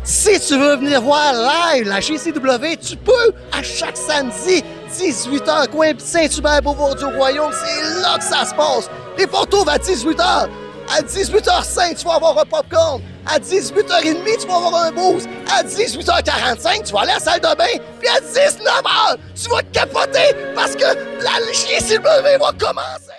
Si tu veux venir voir live la GCW, tu peux à chaque samedi, 18h, coin Saint-Hubert, Beauvoir-du-Royaume. C'est là que ça se passe. Les portes ouvrent à 18h. À 18h05, tu vas avoir un popcorn. À 18h30, tu vas avoir un boost. À 18h45, tu vas aller à la salle de bain. Puis à 19h, tu vas capoter parce que la GCW va commencer.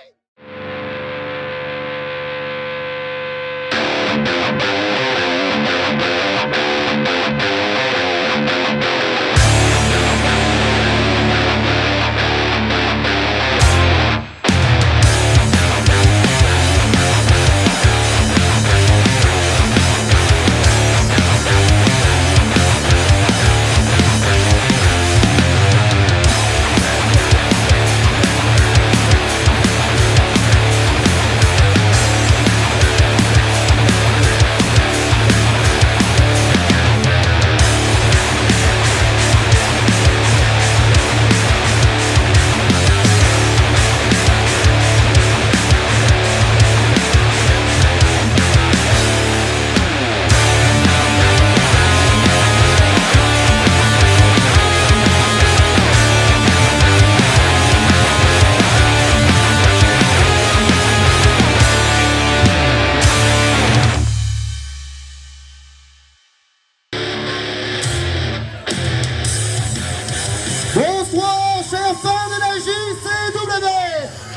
Bonsoir, chers fans de la JCW!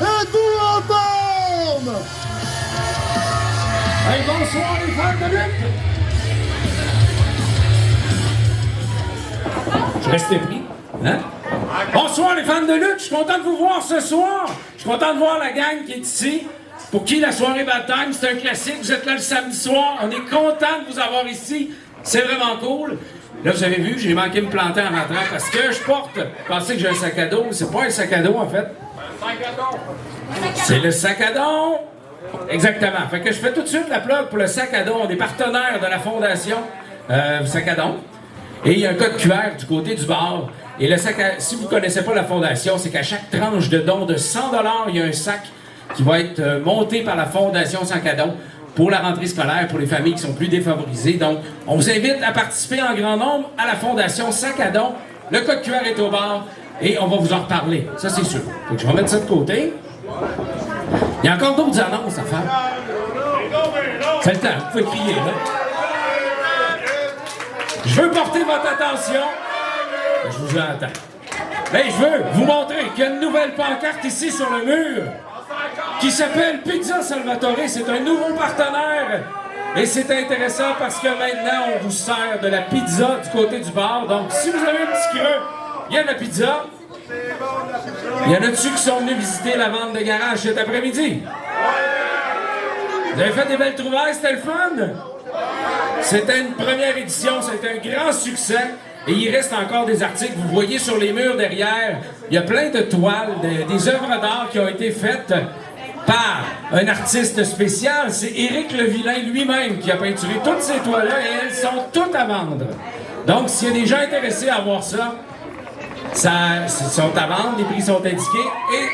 Êtes-vous en forme? Hey, bonsoir les fans de lutte! Je restais pris, hein? Bonsoir les fans de lutte, je suis content de vous voir ce soir. Je suis content de voir la gang qui est ici. Pour qui la soirée Bad Time, c'est un classique. Vous êtes là le samedi soir, on est content de vous avoir ici. C'est vraiment cool. Là, vous avez vu, j'ai manqué de me planter en rentrant parce que je porte. Vous pensez que j'ai un sac à dos? C'est pas un sac à dos, en fait. C'est le sac à dos! Exactement. Fait que je fais tout de suite la plug pour le sac à dos. On est partenaire de la fondation Sac à dos. Et il y a un code QR du côté du bar. Et le sac à... si vous ne connaissez pas la fondation, c'est qu'à chaque tranche de don de 100$, il y a un sac qui va être monté par la fondation Sac à dos pour la rentrée scolaire, pour les familles qui sont plus défavorisées. Donc, on vous invite à participer en grand nombre à la fondation Sac à dos. Le code QR est au bar et on va vous en reparler. Ça, c'est sûr. Donc, je vais mettre ça de côté. Il y a encore d'autres annonces à faire. C'est le temps, vous pouvez crier, là. Je veux porter votre attention. Je vous entends. Mais je veux vous montrer qu'il y a une nouvelle pancarte ici sur le mur qui s'appelle Pizza Salvatore. C'est un nouveau partenaire. Et c'est intéressant parce que maintenant, on vous sert de la pizza du côté du bar. Donc, si vous avez un petit creux, il y a de la pizza. Il y en a-tu qui sont venus visiter la vente de garage cet après-midi? Vous avez fait des belles trouvailles, c'était le fun? C'était une première édition, c'était un grand succès. Et il reste encore des articles. Vous voyez sur les murs derrière, il y a plein de toiles, des œuvres d'art qui ont été faites par un artiste spécial. C'est Éric Levillain lui-même qui a peinturé toutes ces toiles-là et elles sont toutes à vendre. Donc, s'il y a des gens intéressés à voir ça, ça sont à vendre, les prix sont indiqués et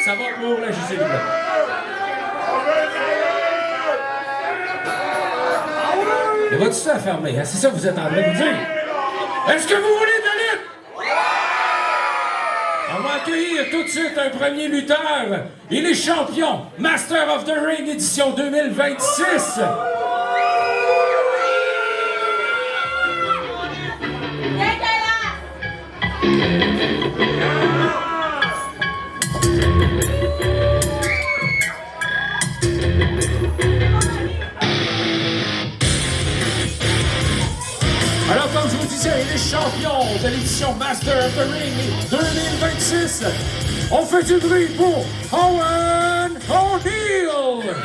ça va pour la JCW. Et votre ça à fermer, hein? C'est ça que vous êtes en train de dire. Est-ce que vous voulez de la lutte? On va accueillir tout de suite un premier lutteur. Il est champion, Master of the Ring édition 2026. Alors, comme je vous disais, il est champion de l'édition Master of the Ring 2026. On fait du bruit pour Owen O'Neill.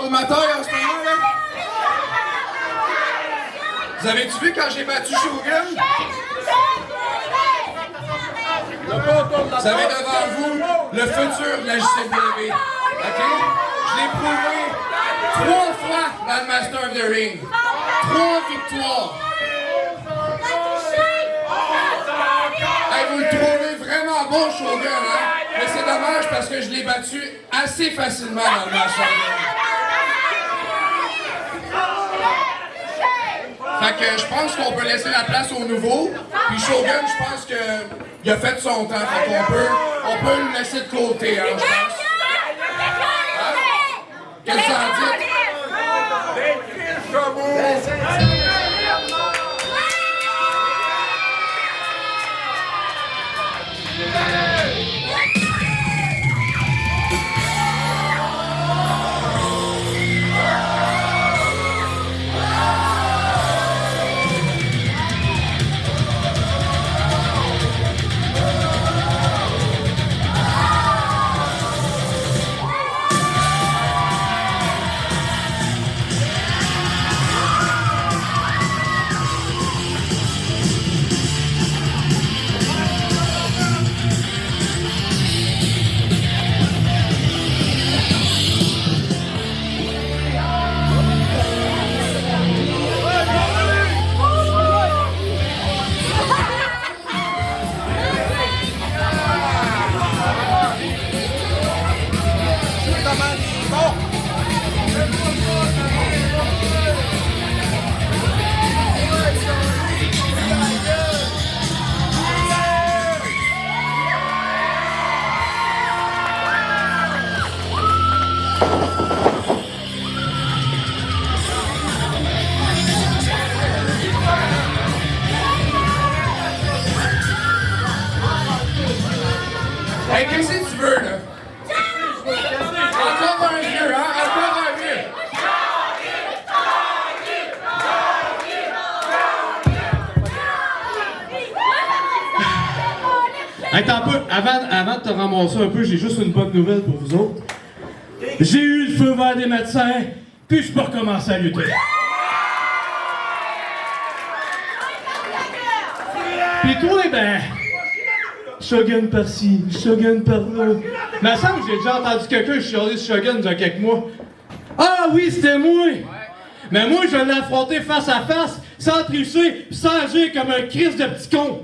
de ma taille en ce moment, là? Vous avez-tu vu quand j'ai battu Shogun? Vous avez devant vous le futur de la JCW. OK? Je l'ai prouvé 3 fois dans le Master of the Ring. 3 victoires. Hey, vous le trouvez vraiment bon, Shogun, hein? Mais c'est dommage parce que je l'ai battu assez facilement dans le Master of the Ring. Fait que je pense qu'on peut laisser la place au nouveau. Puis Shogun, je pense qu'il a fait son temps. Fait qu'on peut le laisser de côté, hein, je pense. Hein? Qu'est-ce que vous en dites? Hey, qu'est-ce que tu veux, là? Encore un vieux, hein? Encore un vieux! Hey, attends un peu, avant de te ramasser un peu, j'ai juste une bonne nouvelle pour vous autres. J'ai eu le feu vert des médecins, puis je peux recommencer à lutter. Puis toi, ben... Shogun par-ci, Shogun par-là. Mais il semble que j'ai déjà entendu quelqu'un chialer ce Shogun il y a quelques mois. Ah oui, c'était moi! Mais moi, je l'ai affronté face à face, sans tricher, pis sans agir comme un Christ de petit con.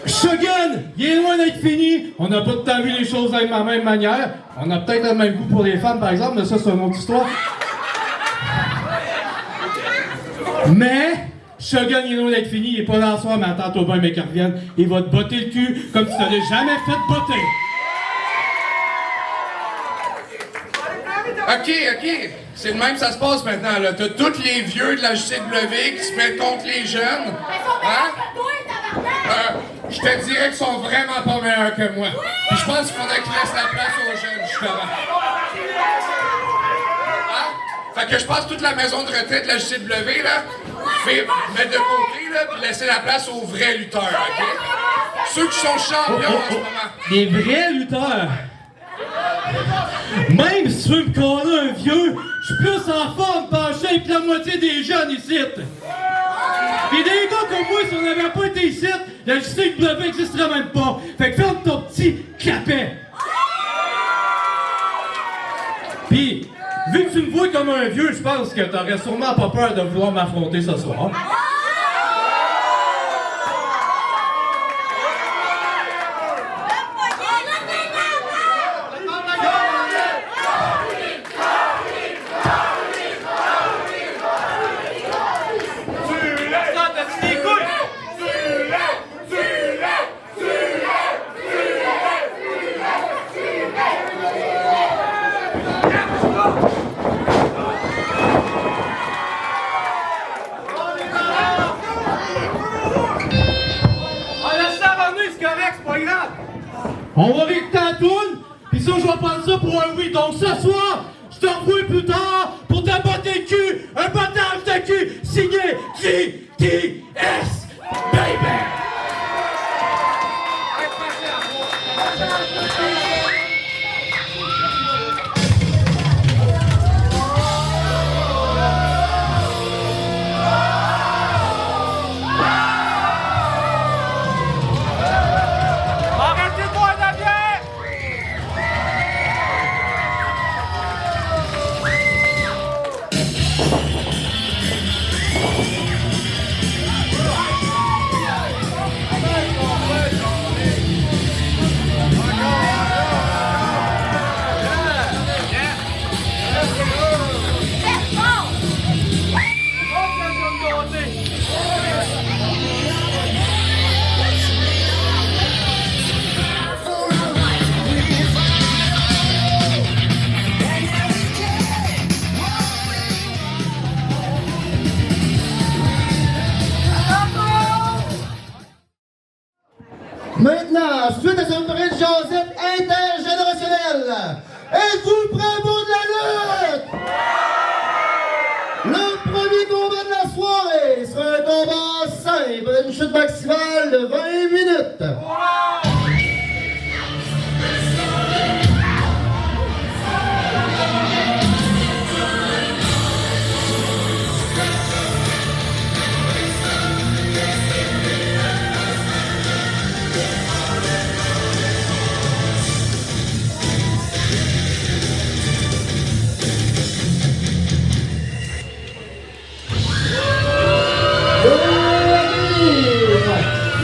Shogun, il est loin d'être fini. On n'a pas tout le temps vu les choses de la même manière. On a peut-être le même goût pour les femmes, par exemple, mais ça, c'est une autre histoire. Mais, Shogun, il est loin d'être fini. Il est pas là ce soir, mais attends-toi bien, mais qu'il revienne. Il va te botter le cul comme tu t'en es jamais fait botter. OK. C'est de même que ça se passe maintenant, là. T'as tous les vieux de la JCW qui se mettent contre les jeunes. Hein? Je te dirais qu'ils sont vraiment pas meilleurs que moi. Puis je pense qu'il faudrait qu'ils laissent la place aux jeunes, justement. Hein? Fait que je pense que toute la maison de retraite de la JCW, là, fait mettre de côté, là, puis laisser la place aux vrais lutteurs, OK? Ceux qui sont champions en ce moment. Les vrais lutteurs. Même si tu veux me coller un vieux, je suis plus en forme penché que la moitié des jeunes ici. Pis des gars comme moi, si on n'avait pas été ici, la JCW n'existerait même pas. Fait que ferme ton petit clapet. Pis, vu que tu me vois comme un vieux, je pense que t'aurais sûrement pas peur de vouloir m'affronter ce soir. On va réécouter la toune, pis ça, je vais prendre ça pour un oui. Donc ce soir, je te revois plus tard pour te botter le cul, un bottage de cul signé JTS. baby! Maintenant, suite à ce brin de jasette intergénérationnelle, êtes-vous prêts pour de la lutte? Le premier combat de la soirée sera un combat simple, une chute maximale de 20 minutes.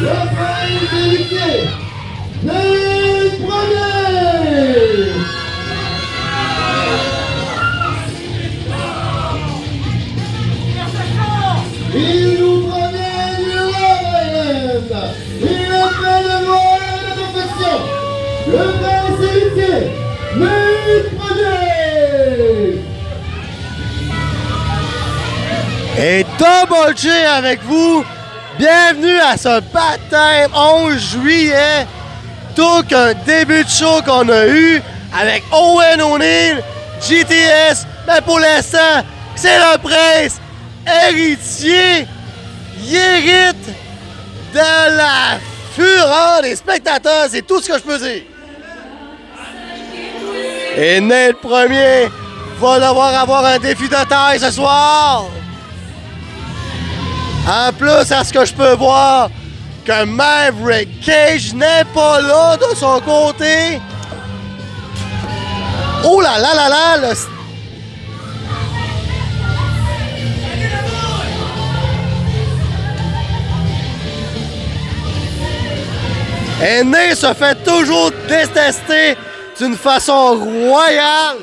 Le prince héritier, le premier! Il nous provient du Lorraine. Il a fait le voir de la perfection. Le prince héritier, le premier! Et Double J avec vous. Bienvenue à ce baptême 11 juillet. Tout qu'un début de show qu'on a eu avec Owen O'Neill, GTS. Mais pour l'instant, c'est le prince héritier. Il hérite de la fureur des spectateurs. C'est tout ce que je peux dire. Et Nate Premier va devoir avoir un défi de taille ce soir. En plus, à ce que je peux voir, que Maverick Cage n'est pas là de son côté. Oh là là là là! Aîné se fait toujours détester d'une façon royale.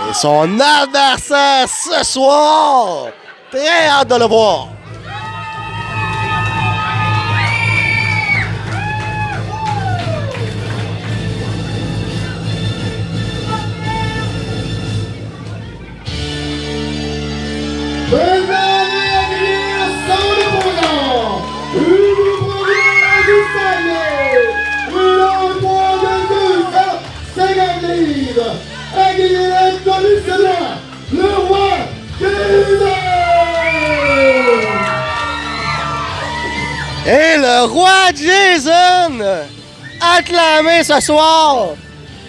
Et son adversaire ce soir, très hâte de le voir. Le roi Jason! Et le roi Jason, acclamé ce soir,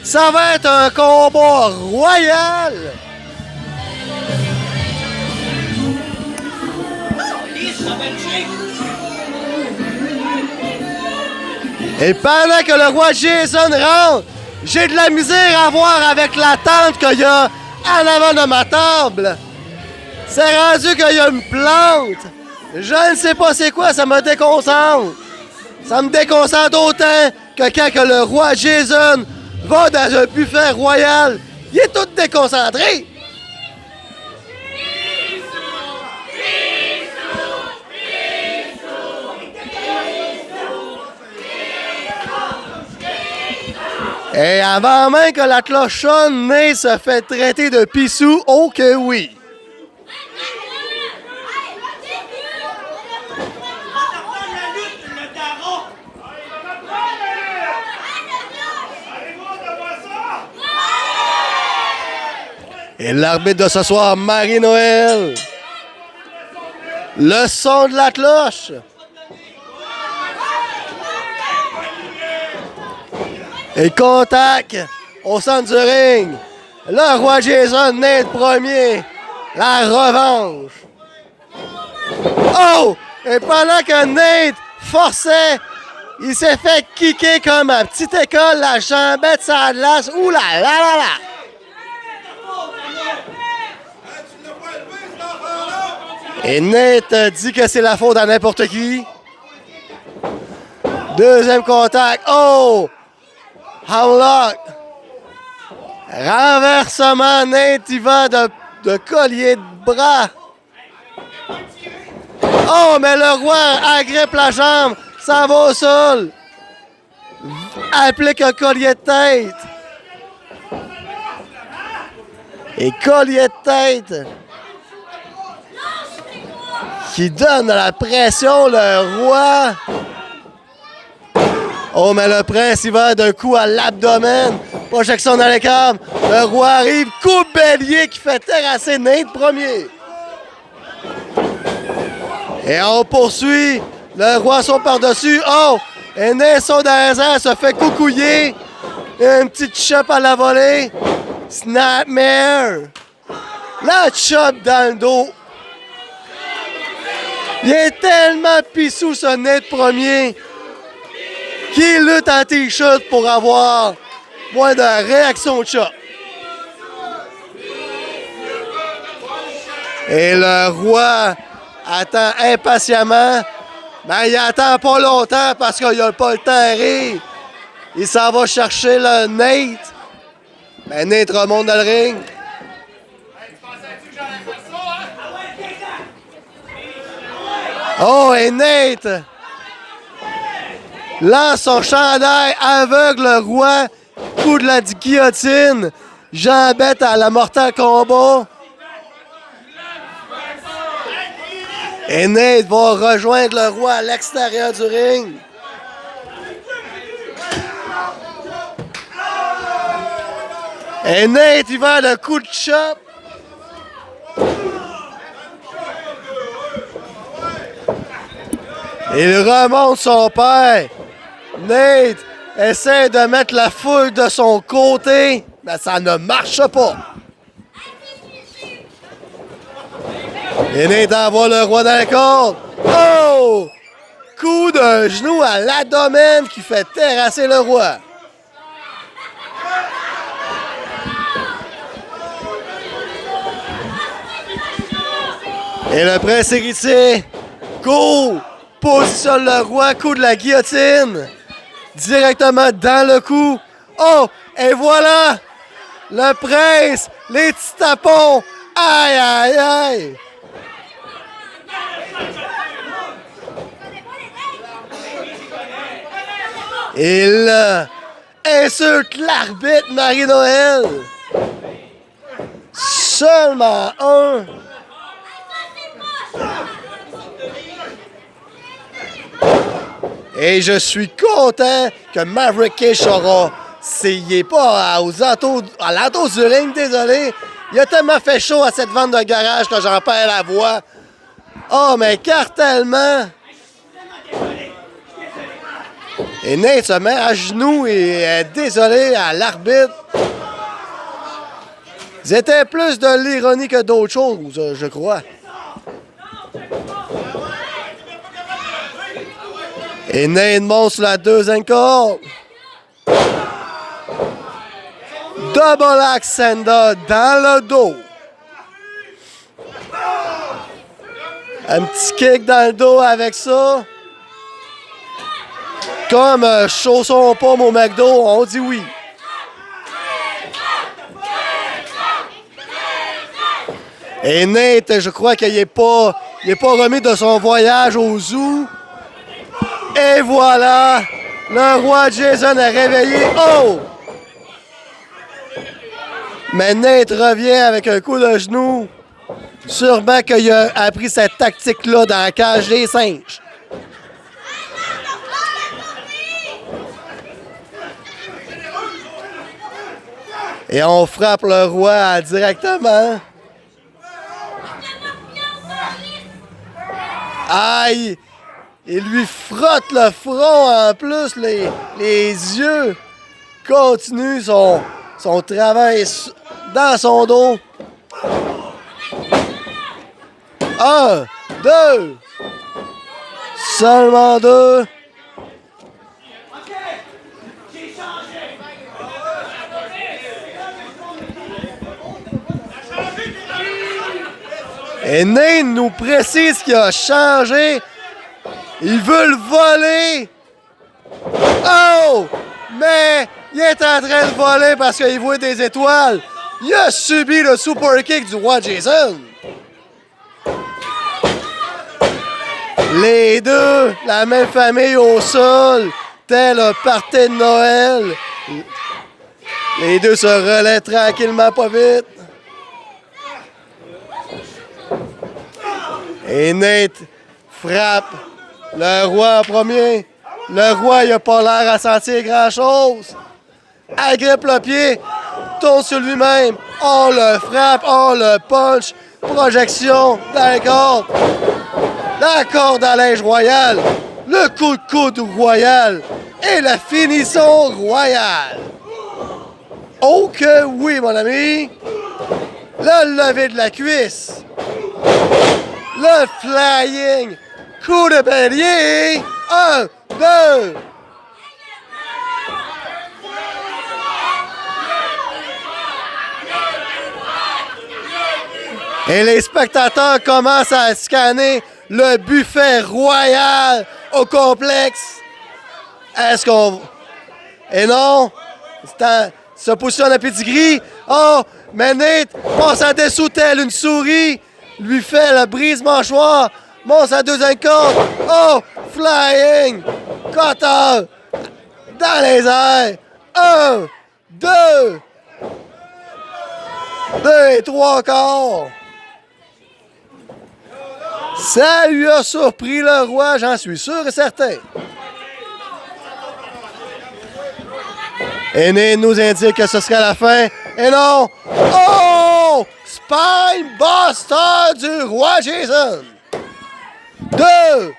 ça va être un combat royal. Et pendant que le roi Jason rentre, j'ai de la misère à voir avec la tente qu'il y a en avant de ma table. C'est rendu qu'il y a une plante. Je ne sais pas c'est quoi, ça me déconcentre. Ça me déconcentre d'autant que quand que le roi Jason va dans un buffet royal, il est tout déconcentré. Et avant même que la cloche sonne, Ney se fait traiter de pissou, oh que oui! Et l'arbitre de ce soir, Marie-Noël. Le son de la cloche. Et contact au centre du ring. Le roi Jason, Nate premier. La revanche. Oh! Et pendant que Nate forçait, il s'est fait kicker comme à petite école, la jambette sur la glace. Ouh là là là là! Et Nate dit que c'est la faute à n'importe qui. Deuxième contact. Oh! Hamlock. Renversement, Nate y va de collier de bras. Oh, mais le roi agrippe la jambe, s'en va au sol. Applique un collier de tête. Et collier de tête qui donne la pression, le roi. Oh, mais le prince, il va d'un coup à l'abdomen. Projection dans les câbles. Le roi arrive, coup bélier qui fait terrasser Nate premier. Et on poursuit. Le roi saute par-dessus. Oh! Et Nate saute dans les airs, se fait coucouiller. Une petite chop à la volée. Snapmare. La chop dans le dos. Il est tellement pissou, ce Nate premier, qui lutte en t-shirt pour avoir moins de réaction de chop. Et le roi attend impatiemment. Mais il attend pas longtemps parce qu'il n'a pas le temps de rire. Il s'en va chercher le Nate. Mais Nate remonte dans le ring. Oh, et Nate lance son chandail, aveugle le roi, coup de la guillotine, jambette à la Mortal Kombat. Et Nate va rejoindre le roi à l'extérieur du ring. Et Nate, il va de coup de chop. Il remonte son père. Nate essaie de mettre la foule de son côté, mais ça ne marche pas. Et Nate envoie le roi dans la corde. Oh! Coup de genou à l'abdomen qui fait terrasser le roi. Et le prince héritier court, positionne le roi, coup de la guillotine, directement dans le cou. Oh! Et voilà! Le prince, les petits tapons. Aïe, aïe, aïe! Il insulte l'arbitre Marie-Noël. Seulement un. Et je suis content que Maverick Cage aura. S'il n'est pas à l'entour du ring, désolé. Il a tellement fait chaud à cette vente de garage que j'en perds la voix. Oh, mais cartellement. Et Nate se met à genoux et est désolé à l'arbitre. C'était plus de l'ironie que d'autres choses, je crois. Et Nate monte sur la deuxième corde. Double Axenda dans le dos. Un petit kick dans le dos avec ça. Comme chausson pomme au McDo, on dit oui. Et Nate, je crois qu'il n'est pas remis de son voyage au zoo. Et voilà, le roi Jason a réveillé. Oh! Mais Nate revient avec un coup de genou. Sûrement qu'il a appris cette tactique-là dans la cage des singes. Et on frappe le roi directement. Aïe! Il lui frotte le front en plus, les yeux continuent son travail dans son dos. 1, 2. Seulement 2. Et Nate nous précise qu'il a changé. Il veut le voler. Oh! Mais il est en train de voler parce qu'il voit des étoiles. Il a subi le super kick du roi Jason. Les deux, la même famille au sol, tel un party de Noël. Les deux se relaient tranquillement, pas vite. Et Nate frappe le roi en premier. Le roi, il n'a pas l'air à sentir grand-chose. Agrippe le pied, tourne sur lui-même. On le frappe, on le punch. Projection dans la corde. La corde à linge royal. Le coup de coude royal. Et la finition royale. Oh que oui, mon ami. Le lever de la cuisse. Le flying. Coup de bélier. 1, 2. Et les spectateurs commencent à scanner le buffet royal au complexe. Est-ce qu'on... Et non, se positionne à pedigree. Oh, mais Nate passe à dessous tel une souris. Lui fait le brise-mâchoire. Monte sa deuxième corde. Oh, flying. Cutter. Dans les airs. 1, 2. 2 et 3 quarts. Ça lui a surpris le roi, j'en suis sûr et certain. Et Nate nous indique que ce serait la fin. Et non! Oh! Spinebuster du roi Jason! 2!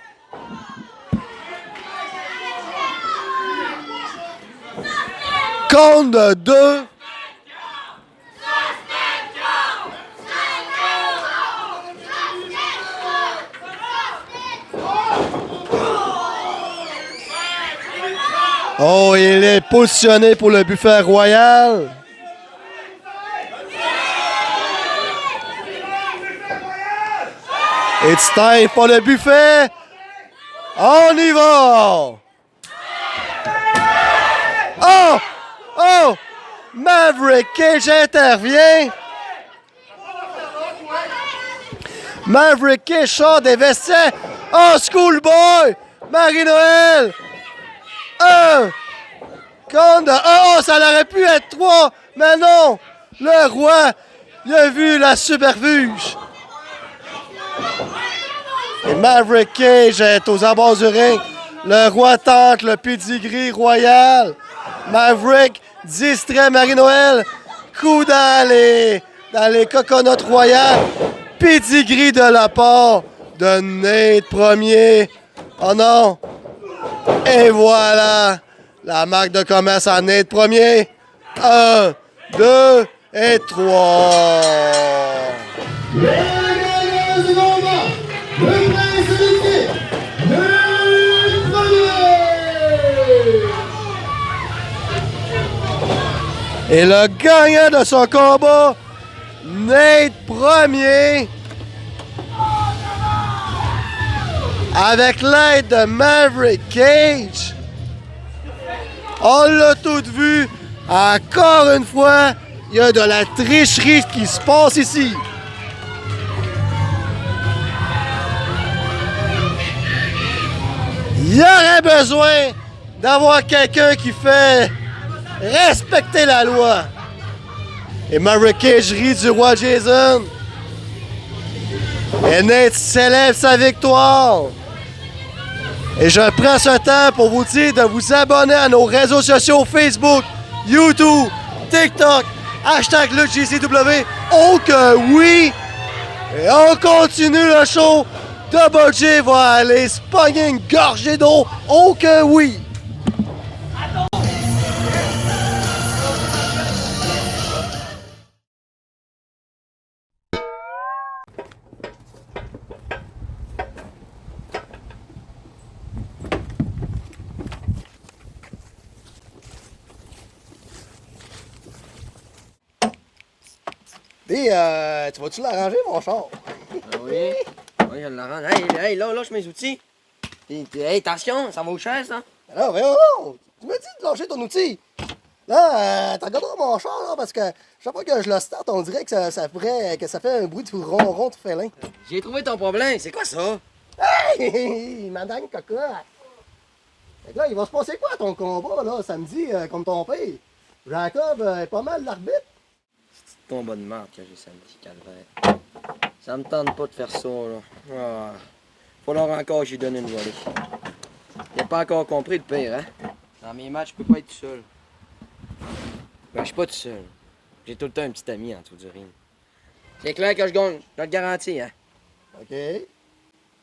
Compte de 2. Oh, il est positionné pour le buffet royal. It's time pour le buffet. On y va. Oh! Oh! Maverick Cage intervient. Maverick Cage sort des vestiaires. Oh, Schoolboy! Marie-Noël! 1! Compte de... Oh, ça aurait pu être 3, mais non! Le roi, il a vu la superfuge. Et Maverick Cage est aux abords du ring. Le roi tente le pedigree royal. Maverick distrait Marie-Noël. Coup dans les coconuts royales. Pedigree de la part de Nate premier. Oh non! Et voilà! La marque de commerce à Nate premier. 1, 2 et 3. Le gagnant du combat, le prince héritier, Nate premier. Et le gagnant de ce combat, Nate premier. Avec l'aide de Maverick Cage. On l'a tout vu. Encore une fois, il y a de la tricherie qui se passe ici. Il y aurait besoin d'avoir quelqu'un qui fait respecter la loi. Et Maverick Cage rit du roi Jason. Et Nate célèbre sa victoire. Et je prends ce temps pour vous dire de vous abonner à nos réseaux sociaux Facebook, YouTube, TikTok, Hashtag le JCW. Oh que oui! Et on continue le show. Double J va aller se pogner une gorgée d'eau. Oh que oui! Dis, tu vas-tu l'arranger, mon char? Ah oui, oui, je l'arrange. Hey, là, lâche mes outils. Hey, attention, ça va au cher, ça. Non, mais non! Tu m'as dit de lâcher ton outil. Là, t'en regarderas mon char, là, parce que chaque fois que je le starte, on dirait que ça fait un bruit de ronron de félin. J'ai trouvé ton problème. C'est quoi ça? Hey! Madame cocotte! Fait que là, il va se passer quoi ton combat, là, samedi, contre ton père? Jacob est pas mal l'arbitre. C'est ton bon de marque que j'ai samedi, calvaire. Ça me tente pas de faire ça, là. Ah. Falloir encore que j'y donne une volée. Il a pas encore compris le pire, hein? Dans mes matchs, je peux pas être tout seul. Ben, je suis pas tout seul. J'ai tout le temps un petit ami en dessous du ring. C'est clair que je gagne, je te le garantis, hein? OK. Ben,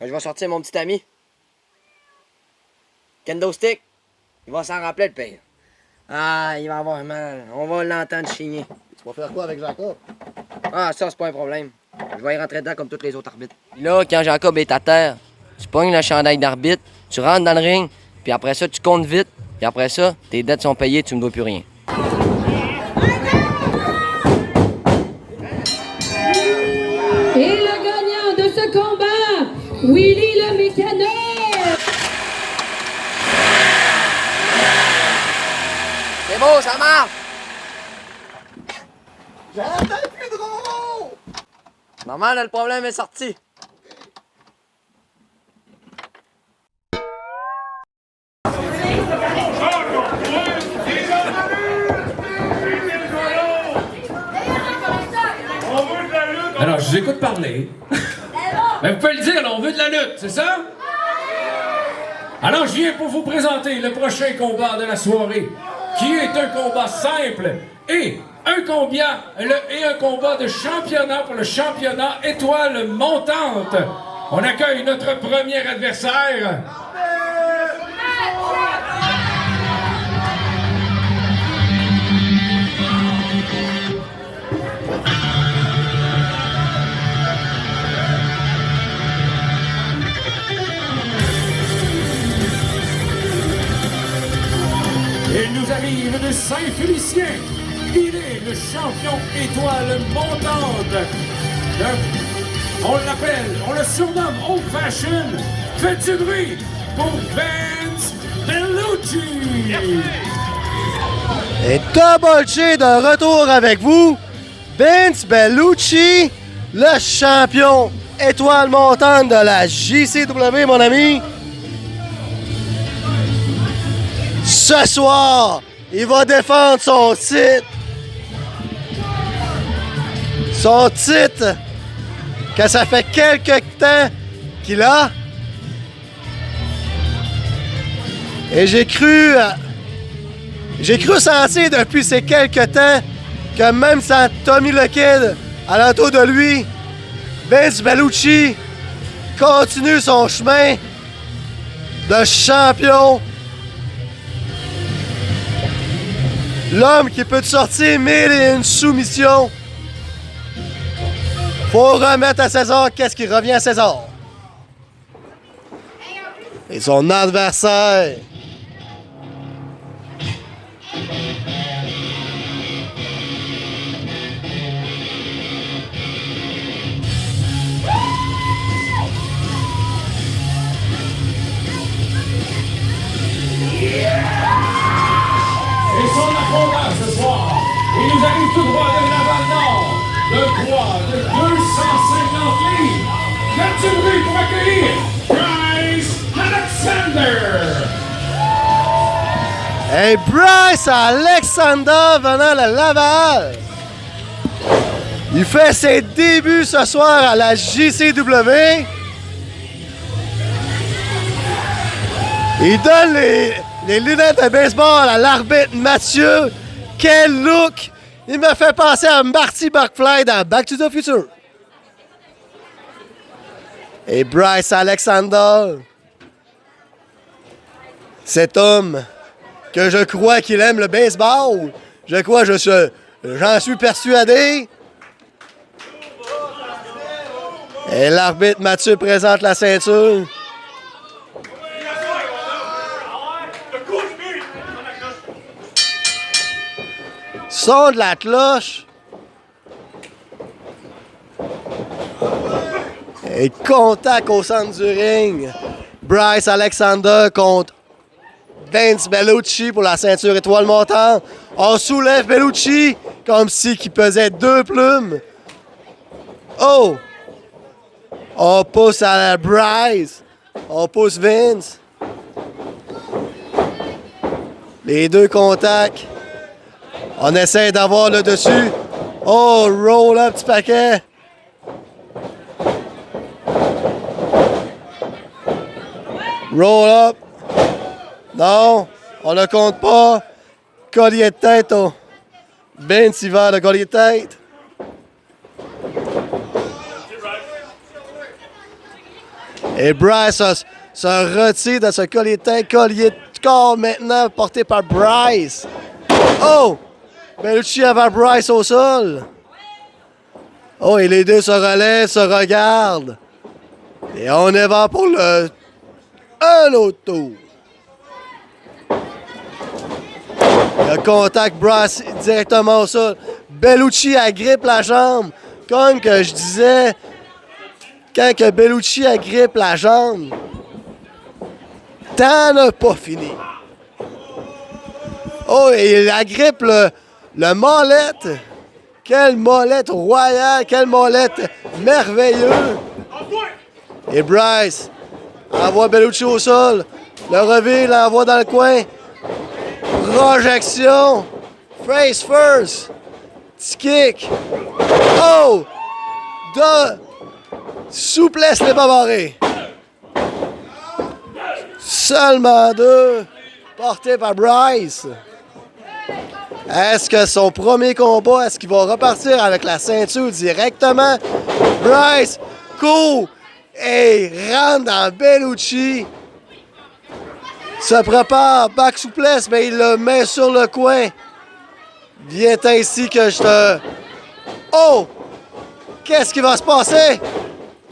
je vais sortir mon petit ami. Kendo Stick, il va s'en rappeler le pire. Ah, il va avoir mal. On va l'entendre chigner. Tu vas faire quoi avec Jacob? Ah, ça, c'est pas un problème. Je vais y rentrer dedans comme tous les autres arbitres. Puis là, quand Jacob est à terre, tu pognes le chandail d'arbitre, tu rentres dans le ring, puis après ça, tu comptes vite, puis après ça, tes dettes sont payées, tu me dois plus rien. Et le gagnant de ce combat, Willy le Mécano! C'est beau, ça marche! J'entends plus de ronron! Normal, le problème est sorti. Alors, je vous écoute parler. Mais vous pouvez le dire, là, on veut de la lutte, c'est ça? Alors, je viens pour vous présenter le prochain combat de la soirée, qui est un combat simple et un combat de championnat pour le championnat étoile montante. On accueille notre premier adversaire. Il nous arrive de Saint-Félicien. Il est le champion étoile montante. On l'appelle, on le surnomme Old Fashion. Faites du bruit pour Vince Bellucci. Et Double J de retour avec vous. Vince Bellucci, le champion étoile montante de la JCW, mon ami. Ce soir, il va défendre son titre. Son titre, que ça fait quelques temps qu'il a. Et j'ai cru sentir depuis ces quelques temps que même sans Tommy le Kid alentour de lui, Vince Bellucci continue son chemin de champion. L'homme qui peut te sortir 1001 soumissions. Faut remettre à César qu'est-ce qui revient à César. Et son adversaire. Et son affrontement ce soir, il nous arrive tout droit de Laval-Nord, le poids de 250 livres. Faites du bruit pour accueillir Bryce Alexander. Et Bryce Alexander venant de Laval. Il fait ses débuts ce soir à la JCW. Il donne les lunettes de baseball à l'arbitre Mathieu. Quel look! Il me fait penser à Marty McFly dans Back to the Future. Et Bryce Alexander. Cet homme que je crois qu'il aime le baseball. J'en suis persuadé. Et l'arbitre Mathieu présente la ceinture. Son de la cloche. Et contact au centre du ring. Bryce Alexander contre Vince Bellucci pour la ceinture étoile montante. On soulève Bellucci comme si il pesait 2 plumes. Oh! On pousse à la Bryce. On pousse Vince. Les deux contacts. On essaie d'avoir le dessus. Oh, roll up, petit paquet. Roll up. Non, on ne compte pas. Collier de tête. Oh. Vince y va, le collier de tête. Et Bryce se retire de ce collier de tête. Collier de corps maintenant porté par Bryce. Oh! Bellucci avant Bryce au sol. Oh, et les deux se relèvent, se regardent. Et on y va pour un autre tour. Le contact Bryce directement au sol. Bellucci agrippe la jambe. Comme que je disais, quand que Bellucci agrippe la jambe, tant n'a pas fini. Oh, et il agrippe le molette. Quelle molette royale, quelle molette merveilleuse. Et Bryce envoie Bellucci au sol. Le revire, l'envoie dans le coin. Projection. Face first. Petit kick. Oh! De souplesse les pas barrés. Seulement 2. Porté par Bryce. Est-ce que son premier combat, est-ce qu'il va repartir avec la ceinture directement? Bryce court et rentre dans Bellucci. Se prépare, back souplesse, mais il le met sur le coin. Viens ainsi que je te... Oh! Qu'est-ce qui va se passer?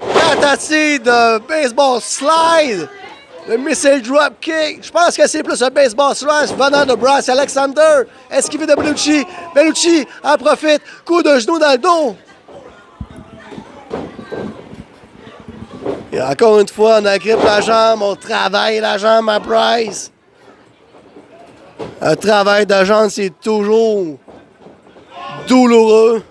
Tentative de baseball slide. Le missile drop kick. Je pense que c'est plus un baseball slide venant de Bryce Alexander. Esquivé de Bellucci. Bellucci en profite. Coup de genou dans le dos. Et encore une fois, on agrippe la jambe. On travaille la jambe à Bryce. Un travail de jambe, c'est toujours douloureux.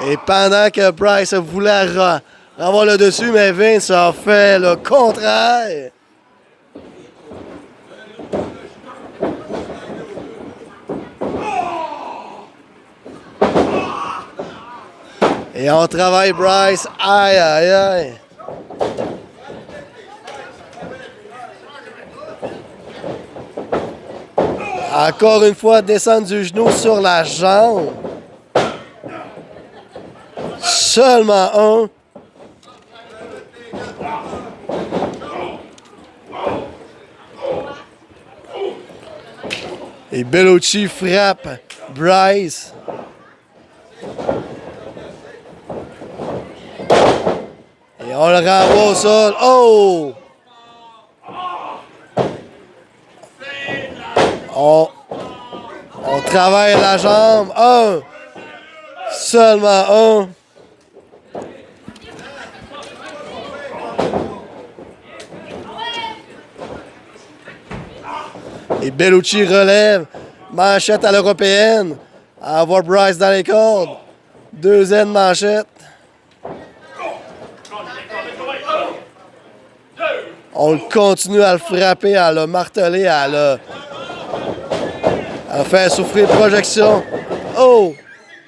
Et pendant que Bryce voulait avoir le dessus, mais Vince a fait le contraire. Et on travaille Bryce. Aïe, aïe, aïe. Encore une fois, descendre du genou sur la jambe. Seulement un. Et Bellucci frappe Bryce. Et on le renvoie au sol. Oh! On travaille la jambe. Un. Seulement un. Et Bellucci relève. Manchette à l'européenne. Envoie Bryce dans les cordes. Deuxième manchette. On continue à le frapper, à le marteler, à le faire souffrir projection. Oh!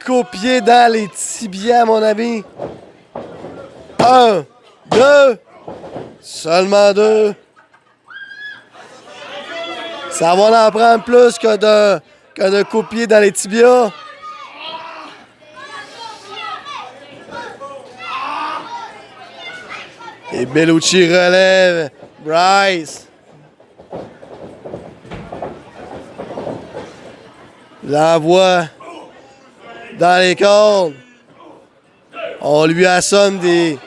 Coup-pied dans les tibias, mon ami. 1, 2. Seulement 2. Ça va en prendre plus que de coup de pied dans les tibias. Et Bellucci relève. Bryce. L'envoie dans les cordes. On lui assomme des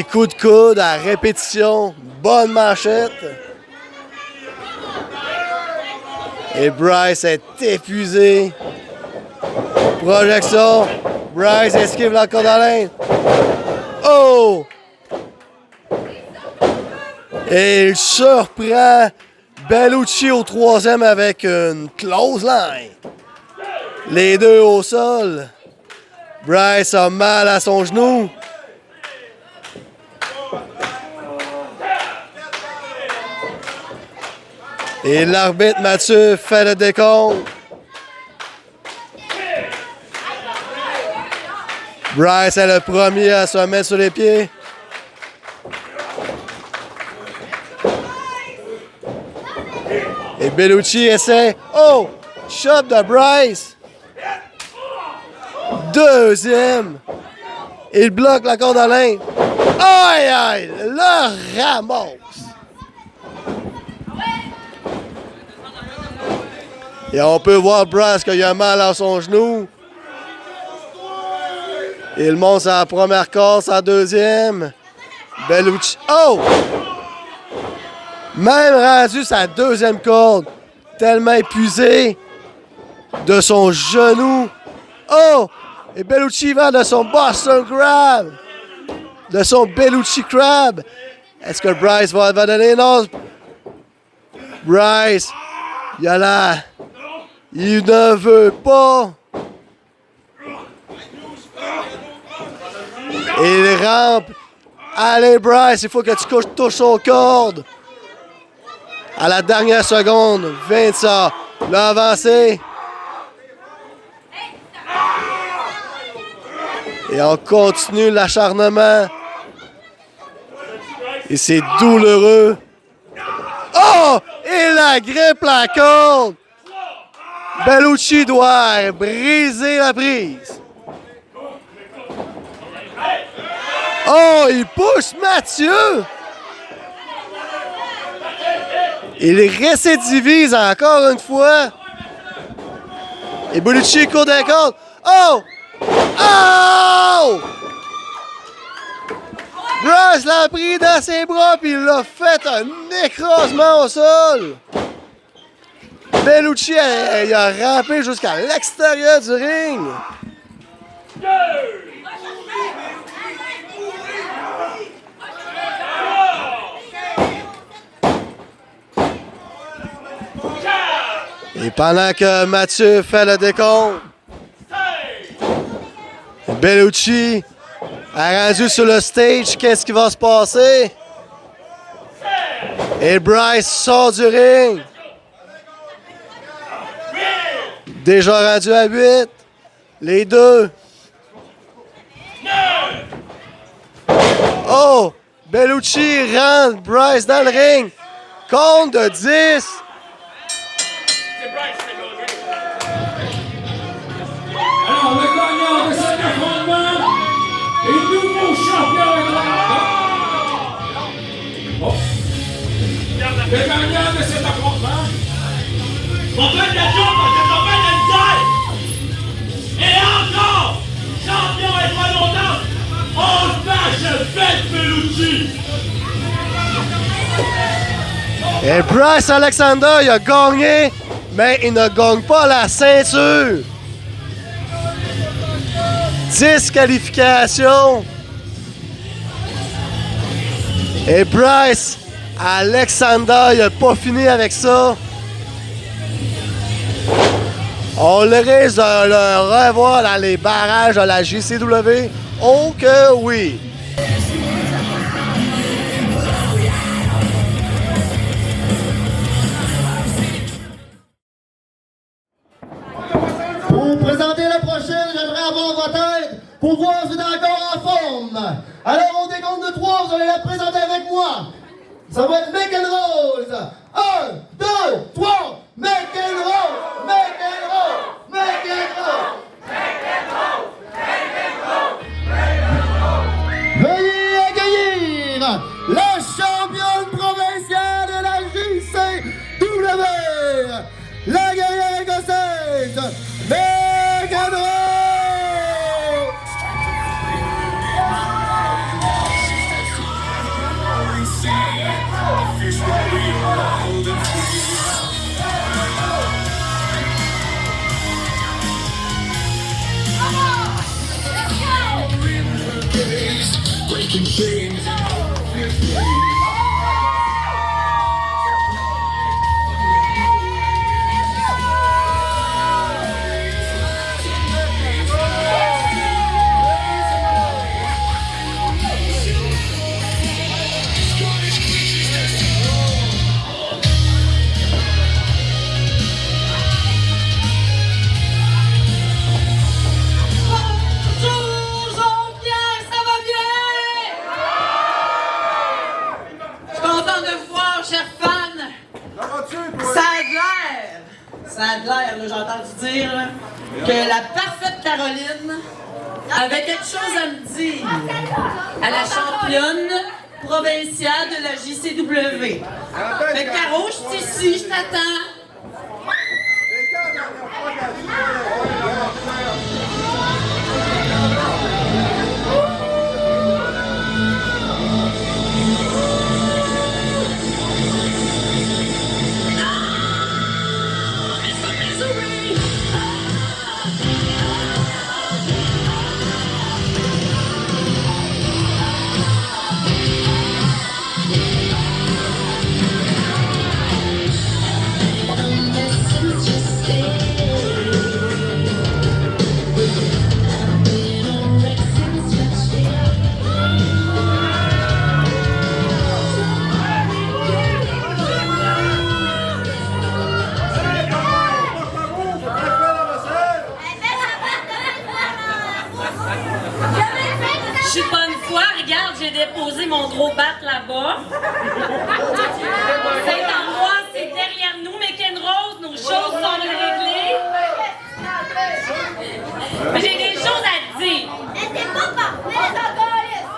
coups de coude à répétition. Bonne manchette. Et Bryce est épuisé. Projection. Bryce esquive la corde à linge. Oh! Et il surprend Bellucci au 3e avec une close line. Les deux au sol. Bryce a mal à son genou. Et l'arbitre Mathieu fait le décompte. Bryce est le premier à se mettre sur les pieds. Et Bellucci essaie. Oh! Shot de Bryce. Deuxième. Il bloque la corde à linge. Aïe aïe! Le ramasse. Et on peut voir Bryce qu'il a mal à son genou. Il monte sa première corde, sa deuxième. Bellucci. Oh! Même rendu sa deuxième corde. Tellement épuisé de son genou. Oh! Et Bellucci va de son Boston Crab. De son Bellucci Crab. Est-ce que Bryce va donner? Non. Bryce, il a la... Il ne veut pas. Et il rampe. Allez Bryce, il faut que tu touches aux cordes. À la dernière seconde, Vincent l'a avancé. Et on continue l'acharnement. Et c'est douloureux. Oh! Il agrippe la corde. Bellucci doit briser la prise. Oh, il pousse Mathieu. Il récidivise encore une fois. Et Bellucci court d'un compte. Oh! Oh! Bryce l'a pris dans ses bras puis il l'a fait un écrasement au sol. Bellucci il a rampé jusqu'à l'extérieur du ring. Et pendant que Mathieu fait le décompte, Bellucci a rendu sur le stage. Qu'est-ce qui va se passer? Et Bryce sort du ring. Déjà rendu à 8. Les deux. Oh! Bellucci rentre Bryce dans le ring. Compte de 10. Alors, le gagnant de cet affrontement est nouveau champion oh. Le gagnant de cet affrontement. On fait de la job parce que on fait de la misère. Et encore, champion et pas longtemps, on se vache bête Bellucci. Et Bryce Alexander, il a gagné, mais il ne gagne pas la ceinture. Disqualification. Et Bryce Alexander, il n'a pas fini avec ça. On le risque de le revoir dans les barrages de la JCW. Oh que oui! Pour vous présenter la prochaine, j'aimerais avoir votre aide pour voir si vous êtes encore en forme. Alors on décompte de 3, vous allez la présenter avec moi. Ça va être McEnroe. 1, 2, 3, McEnroe, McEnroe, McEnroe. Veuillez accueillir la championne provinciale de la JCW, la guerrière écossaise, McEnroe. Ça a l'air, là, j'ai entendu dire, là, que la parfaite Caroline avait quelque chose à me dire à la championne provinciale de la JCW. Fait que Caro, je suis ici, je t'attends. J'ai déposé mon gros bat là-bas. C'est en moi, c'est derrière nous, McEnroe, nos choses sont réglées. J'ai des choses à te dire.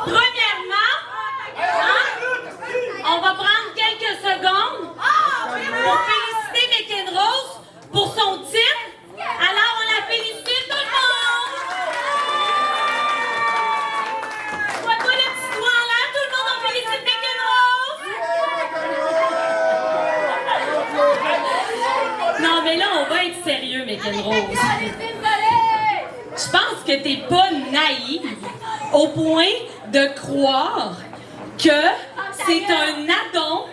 Premièrement, on va prendre quelques secondes pour féliciter McEnroe pour son titre. Alors, on la félicite tout le monde! Non, mais là, on va être sérieux, McEnroe. Je pense que t'es pas naïve au point de croire que c'est un addon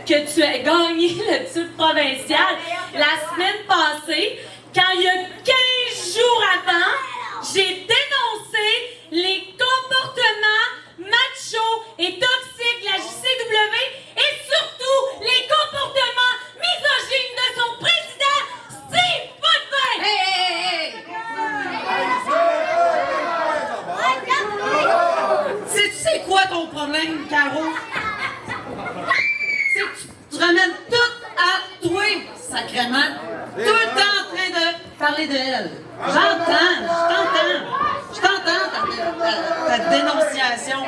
que tu as gagné le titre provincial la semaine passée, quand il y a 15 jours avant, j'ai dénoncé les comportements machos et toxiques de la JCW et surtout les comportements misogynes de son président, Steve Potvin! C'est quoi ton problème, Caro? C'est que tu ramènes tout à toi, sacrément. Tout le temps en train de parler d'elle. Je t'entends ta dénonciation.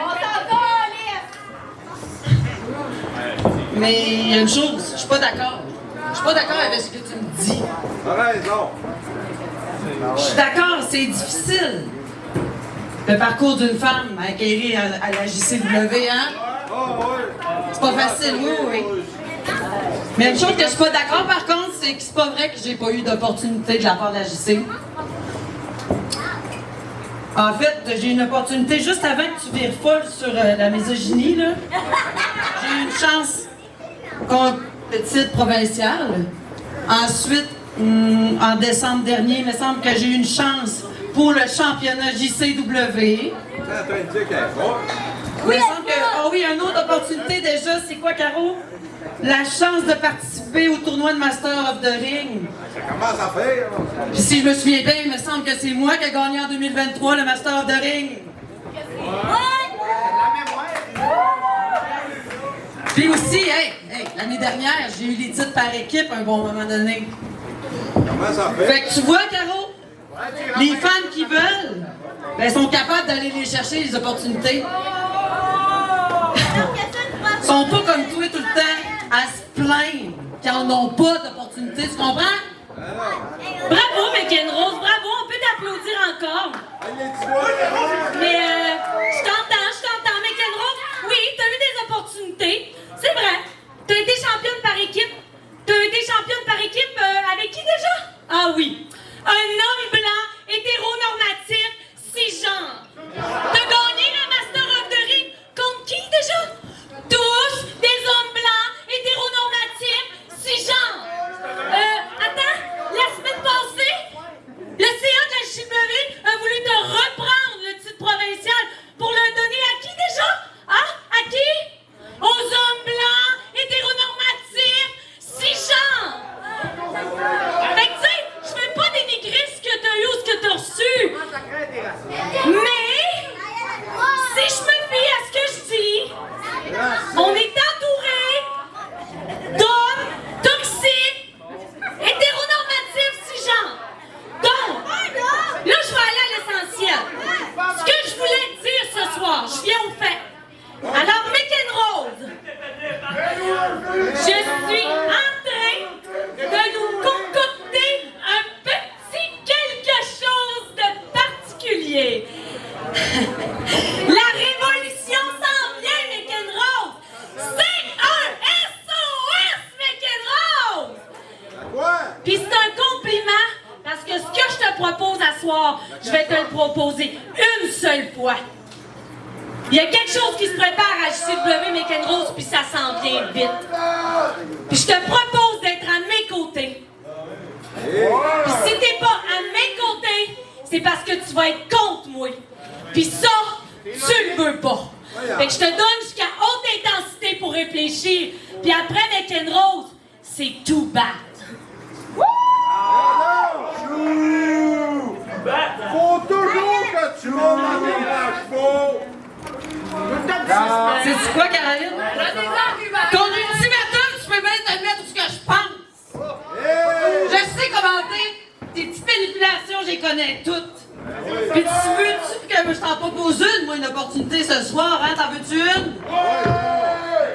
Mais il y a une chose, je suis pas d'accord. Je suis pas d'accord avec ce que tu me dis. Je suis d'accord, c'est difficile. Le parcours d'une femme à acquérir à la JCW, hein? C'est pas facile, oui. Mais une chose que je suis pas d'accord, par contre, c'est que c'est pas vrai que j'ai pas eu d'opportunité de la part de la JC. En fait, j'ai eu une opportunité juste avant que tu vires folle sur la misogynie, là. J'ai eu une chance contre le titre provincial. Ensuite, en décembre dernier, il me semble que j'ai eu une chance pour le championnat JCW. Oui, il me semble que... Oh oui, une autre opportunité déjà, c'est quoi, Caro? La chance de participer au tournoi de Master of the Ring. Ça commence à faire. Puis si je me souviens bien, il me semble que c'est moi qui ai gagné en 2023 le Master of the Ring. Puis aussi, l'année dernière, j'ai eu les titres par équipe à un bon moment donné. Comment ça fait? Fait que tu vois, Caro, les femmes qui veulent, ben, sont capables d'aller les chercher, les opportunités. Sont pas comme toi tout le temps à se plaindre qu'ils n'en ont pas d'opportunités, tu comprends? Bravo, McEnroe, bravo, on peut t'applaudir encore. Mais je t'entends, McEnroe. Oui, t'as eu des opportunités, c'est vrai. T'as été championne par équipe. Avec qui déjà? Ah oui, un homme blanc, hétéronormatif, cisgenre. T'as gagné la Master of the Ring contre qui déjà? Tous des hommes blancs, hétéronormatifs, cisgenres. Attends, la semaine passée, le CA de la JW a voulu te reprendre le titre provincial pour le donner à qui déjà? Hein? À qui? Aux hommes blancs, hétéronormatifs, cisgenres. Fait que tu sais, je veux pas dénigrer ce que t'as eu ou ce que t'as reçu. Mais, si je me fie à ce que je dis, on est entouré d'hommes toxiques, hétéronormatifs, cisgenres. Donc, là, je vais aller à l'essentiel. Ce que je voulais te dire ce soir, je viens au fait. Alors, McEnroe, je suis en train de nous concocter un petit quelque chose de particulier. La révolution s'en vient, McEnroe! C'est un SOS, McEnroe! Puis c'est un compliment, parce que ce que je te propose à soir, je vais te le proposer une seule fois. Il y a quelque chose qui se prépare à JCW, McEnroe, puis ça s'en vient vite. Puis je te propose d'être à mes côtés. Puis si t'es pas à mes côtés, c'est parce que tu vas être contre moi. Puis ça, tu le veux pas. Fait que je te donne jusqu'à haute intensité pour réfléchir. Puis après, McEnroe, c'est tout bad. Faut toujours que tu montes dans les chevaux! C'est quoi, Caroline? Ton ultimatum, tu peux bien te mettre tout ce que je pense. Je sais commenter. Tes petites manipulations, je les connais toutes. Puis tu veux-tu que je t'en propose une opportunité ce soir, hein? T'en veux-tu une?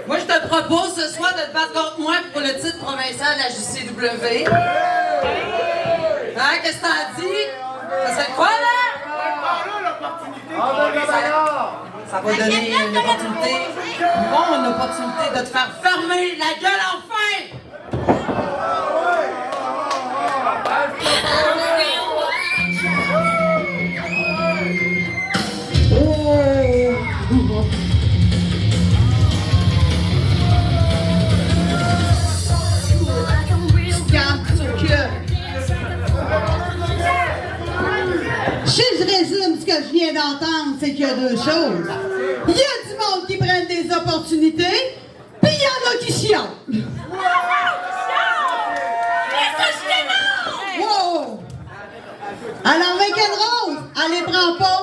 Moi, je te propose ce soir de te battre contre moi pour le titre provincial de la JCW. Hein? Qu'est-ce que t'en dis? Ça serait quoi, là? Ça va donner une opportunité, une opportunité de te faire fermer la gueule enfin! Si je résume ce que je viens d'entendre, c'est qu'il y a deux choses. Il y a du monde qui prennent des opportunités, puis il y en a qui chialent. Wow! Alors, McEnroe, elle les prend pas.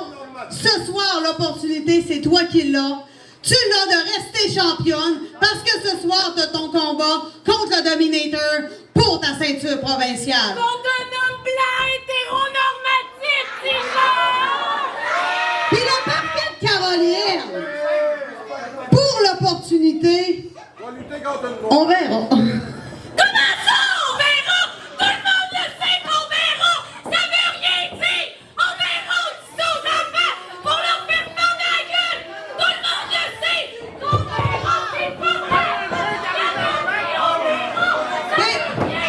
Ce soir, l'opportunité, c'est toi qui l'as. Tu l'as de rester championne parce que ce soir, tu as ton combat contre le Dominator pour ta ceinture provinciale. Contre un homme blanc hétéronormatif, Puis la parfaite Caroline, pour l'opportunité, on verra. Comment ça, on verra? Tout le monde le sait qu'on verra! Ça veut rien dire! On verra au-dessus aux enfants pour leur faire prendre la gueule! Tout le monde le sait! Qu'on verra, c'est pas vrai! Hey,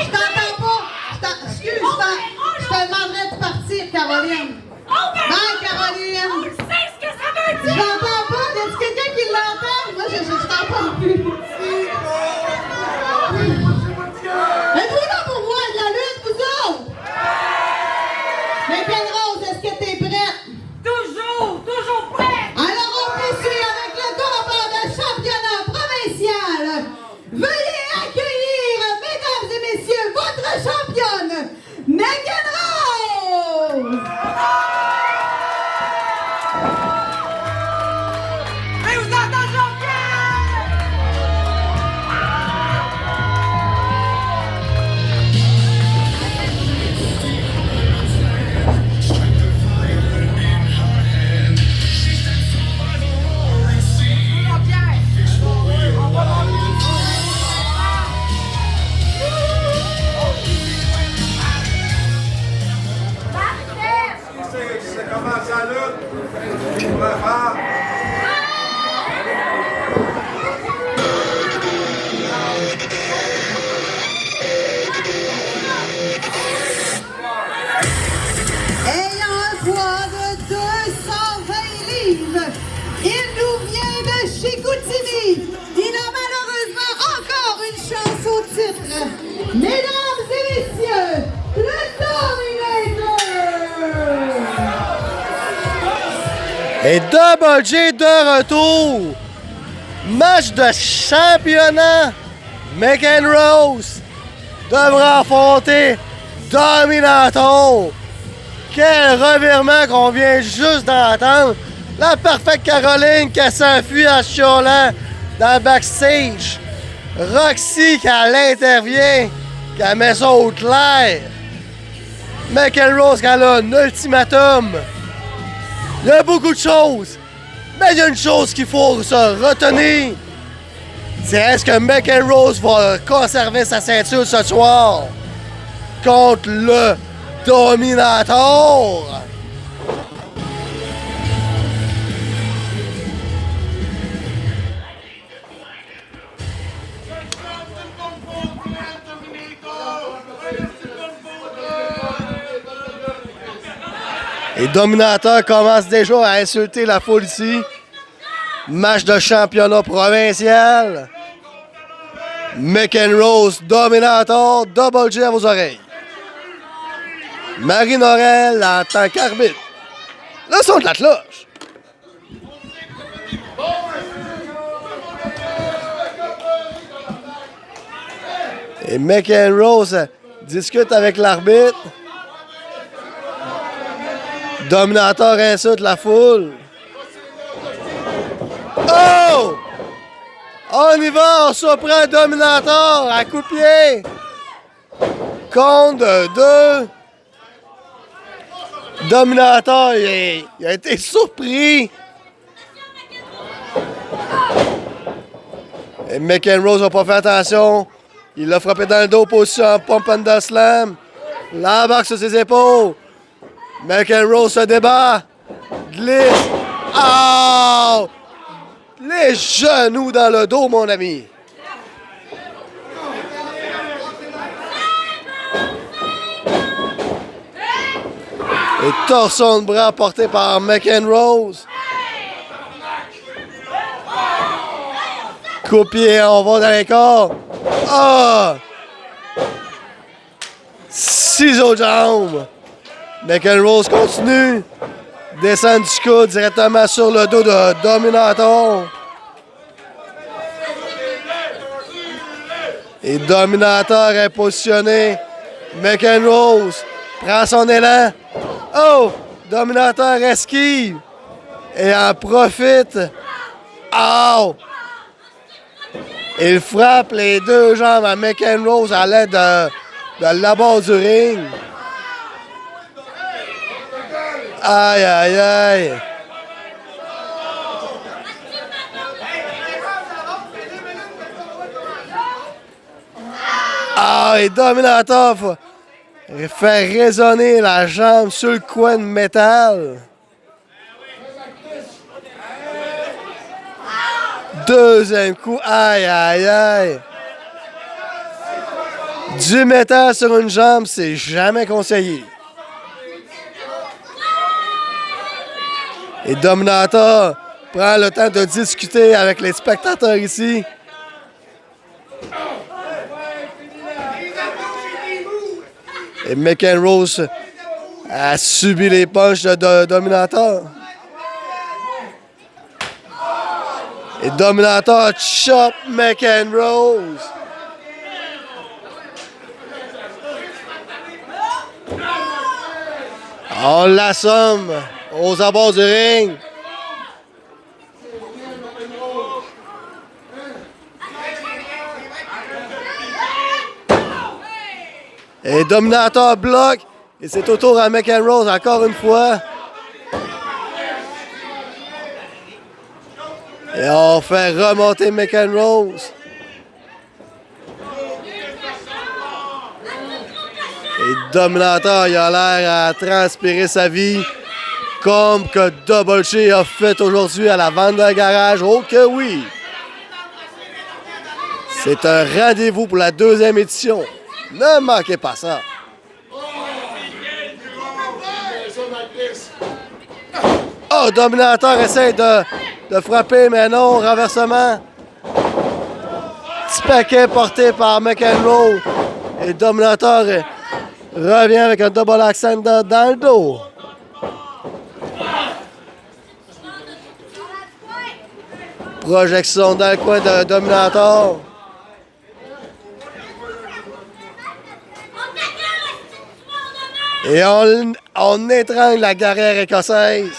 je t'entends pas. Excuse, je te demanderais de partir, Caroline. Bye, Caroline. On le sait ce que ça veut Je dire! l'entends pas. Y a quelqu'un qui l'entend? Moi, je t'entends plus. Êtes-vous là pour voir de la lutte, vous autres? McEnroe, est-ce que t'es prête? Toujours prêt! Alors, on poursuit avec le combat de championnat provincial. Veuillez accueillir, mesdames et messieurs, votre championne, McEnroe! Mais vous entendez, champion! Mesdames et messieurs, le Dominator! Et Double J de retour. Match de championnat. McEnroe devra affronter Dominator. Quel revirement qu'on vient juste d'entendre. La parfaite Caroline qui s'enfuit en chialant dans le backstage. Roxy qui intervient, qui met ça au clair. McEnroe qui a un ultimatum. Il y a beaucoup de choses, mais il y a une chose qu'il faut se retenir. C'est est-ce que McEnroe va conserver sa ceinture ce soir contre le Dominator? Et Dominator commence déjà à insulter la foule ici. Match de championnat provincial. McEnroe, Dominator, Double J à vos oreilles. Marie Norel en tant qu'arbitre. Le son de la cloche. Et McEnroe discute avec l'arbitre. Dominator insulte la foule. Oh! On y va, on surprend Dominator à coup de pied. Compte de 2. Dominator, il a été surpris. Et McEnroe n'a pas fait attention. Il l'a frappé dans le dos, position en pump and slam. L'embarque sur ses épaules. McEnroe se débat. Glisse. Oh! Les genoux dans le dos, mon ami. Et torsion de bras porté par McEnroe. Coup de pied, on va dans les corps. Ah! Ciseaux de jambes. McEnroe continue. Descend du coude directement sur le dos de Dominator. Et Dominator est positionné. McEnroe prend son élan. Oh! Dominator esquive. Et en profite. Oh! Il frappe les deux jambes à McEnroe à l'aide de la base du ring. Aïe, aïe, aïe. Ah, et Dominator fait résonner la jambe sur le coin de métal. Deuxième coup, aïe, aïe, aïe. Du métal sur une jambe, c'est jamais conseillé. Et Dominator prend le temps de discuter avec les spectateurs ici. Et McEnroe a subi les punches de Dominator. Et Dominator chope McEnroe. On l'assomme aux abords du ring. Et Dominator bloque. Et c'est au tour à McEnroe encore une fois. Et on fait remonter McEnroe. Et Dominator, il a l'air à transpirer sa vie. Comme que Double J a fait aujourd'hui à la vente de garage. Oh que oui! C'est un rendez-vous pour la deuxième édition. Ne manquez pas ça. Oh, Dominator essaie de frapper, mais non, renversement. Petit paquet porté par McEnroe. Et Dominator revient avec un double accent dans le dos. Projection dans le coin de Dominator. Et on étrangle la guerrière écossaise.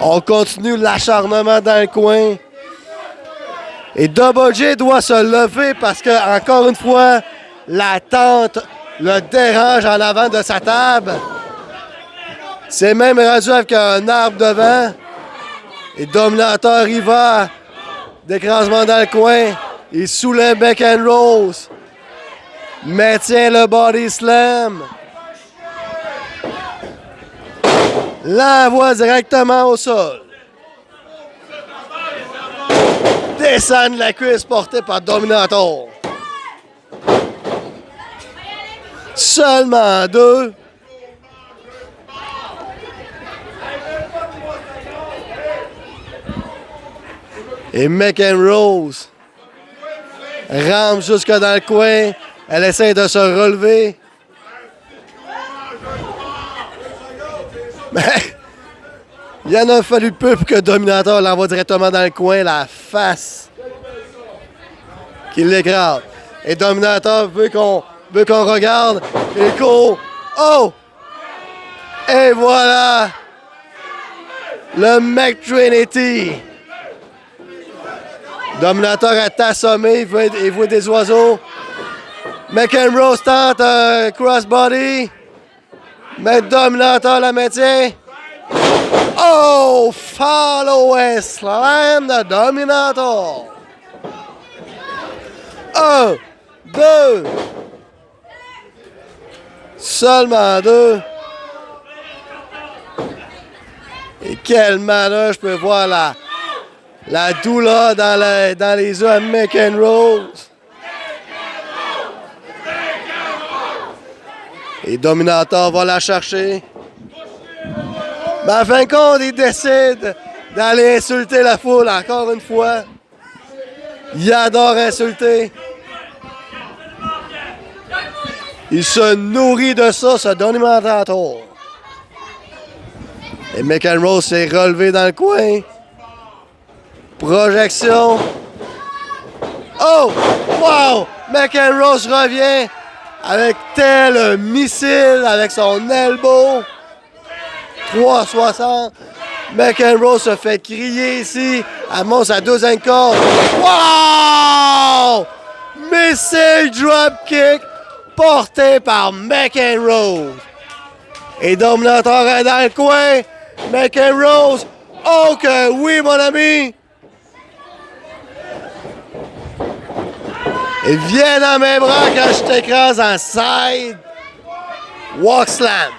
On continue l'acharnement dans le coin. Et Double J doit se lever parce que, encore une fois, la tente le dérange en avant de sa table. C'est même rendu avec un arbre devant. Et Dominator y va. D'écrasement dans le coin. Il soulève Beck and Rose. Maintient le body slam. L'envoie directement au sol. Descend la cuisse portée par Dominator. Seulement 2. Et Megan Rose rampe jusque dans le coin. Elle essaie de se relever. Mais il en a fallu peu pour que Dominator l'envoie directement dans le coin, la face qui l'écrase. Et Dominator veut qu'on regarde. Il court. Oh! Et voilà! Le Mech Trinity. Dominator est assommé, il voit des oiseaux. McEnroe tente un crossbody. Mais Dominator la maintient. Oh! Follow slam de Dominator. 1, 2. Seulement 2. Et quelle manœuvre, je peux voir la douleur dans les yeux à McEnroe. Et Dominator va la chercher. Mais en fin de compte, il décide d'aller insulter la foule encore une fois. Il adore insulter. Il se nourrit de ça, ce Dominator. Et McEnroe s'est relevé dans le coin. Projection. Oh! Wow! McEnroe revient avec tel missile, avec son elbow. 360. McEnroe se fait crier ici. Elle monte sa deuxième corde. Wow! Missile dropkick porté par McEnroe. Et Dominator est dans le coin. McEnroe. Oh que oui, mon ami! Et viens dans mes bras quand je t'écrase en side. Walk slam.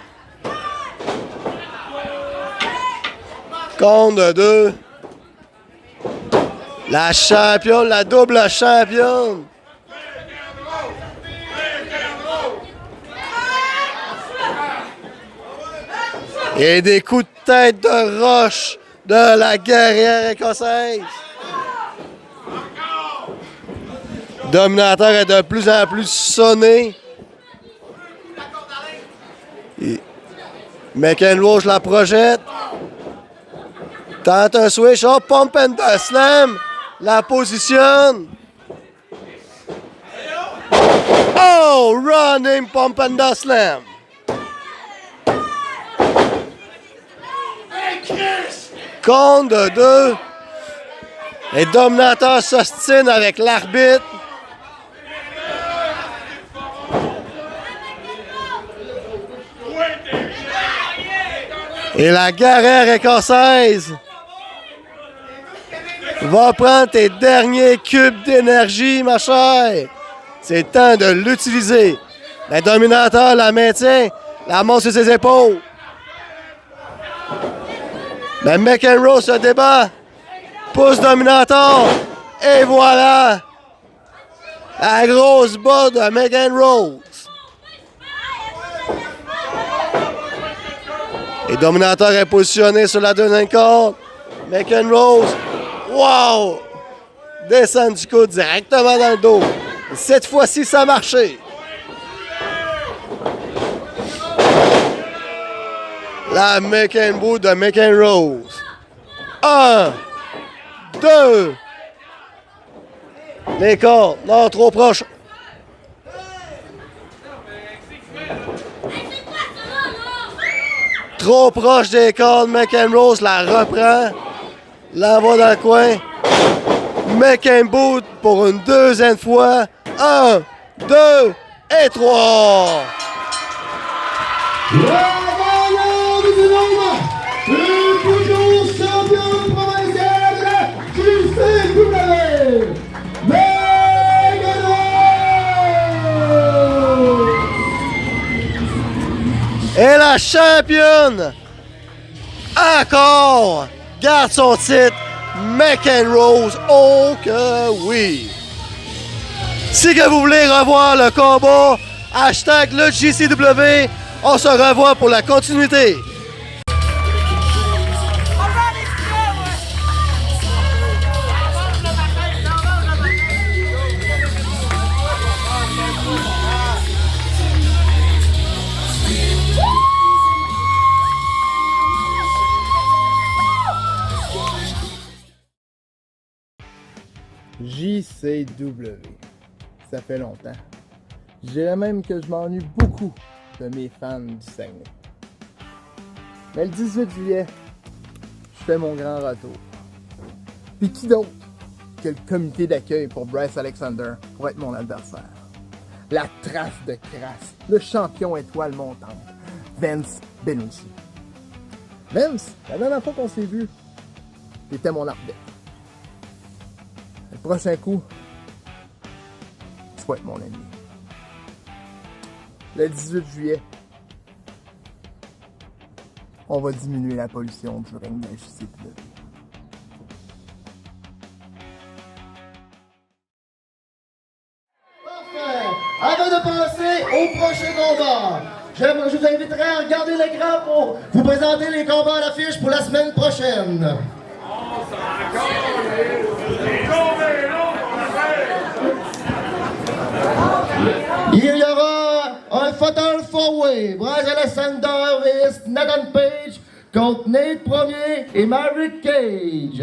Compte de 2. La championne, la double championne. Et des coups de tête de roche de la guerrière écossaise. Dominator est de plus en plus sonné. McEnroe la projette. Tente un switch. Oh, pump and slam. La positionne. Oh, running pump and slam. Compte de 2. Et Dominator s'ostine avec l'arbitre. Et la guerrière écossaise va prendre tes derniers cubes d'énergie, ma chère. C'est temps de l'utiliser. Le Dominator la maintient, la monte sur ses épaules. Mais McEnroe se débat, pousse Dominator, et voilà la grosse botte de McEnroe. Et Dominator est positionné sur la deuxième corde. McEnroe, wow! Descend du coude directement dans le dos. Cette fois-ci, ça a marché. La McEnroe de McEnroe. 1, 2. Les cordes, non, trop proche. Trop proche des cordes, McEnroe la reprend. L'envoie dans le coin. McEnroe pour une deuxième fois. 1, 2 et 3. Le toujours champion provincial de la JCW, McEnroe! Et la championne, encore, garde son titre, McEnroe, oh que oui! Si que vous voulez revoir le combat, hashtag le JCW, on se revoit pour la continuité. JCW. Ça fait longtemps. Je dirais même que je m'ennuie beaucoup de mes fans du Saguenay. Mais le 18 juillet, je fais mon grand retour. Puis qui d'autre que le comité d'accueil pour Bryce Alexander pour être mon adversaire? La trace de crasse, le champion étoile montante, Vince Benucci. Vince, la dernière fois qu'on s'est vu, t'étais mon arbitre. Le prochain coup, tu vas être mon ennemi. Le 18 juillet, on va diminuer la pollution du règne de la JCW. Parfait! Avant de passer au prochain combat, je vous inviterai à regarder l'écran pour vous présenter les combats à l'affiche pour la semaine prochaine. Il y aura un Fatal 4-Way, Bryce Alexander vs Nathan Page contre Nate Premier et Maverick Cage.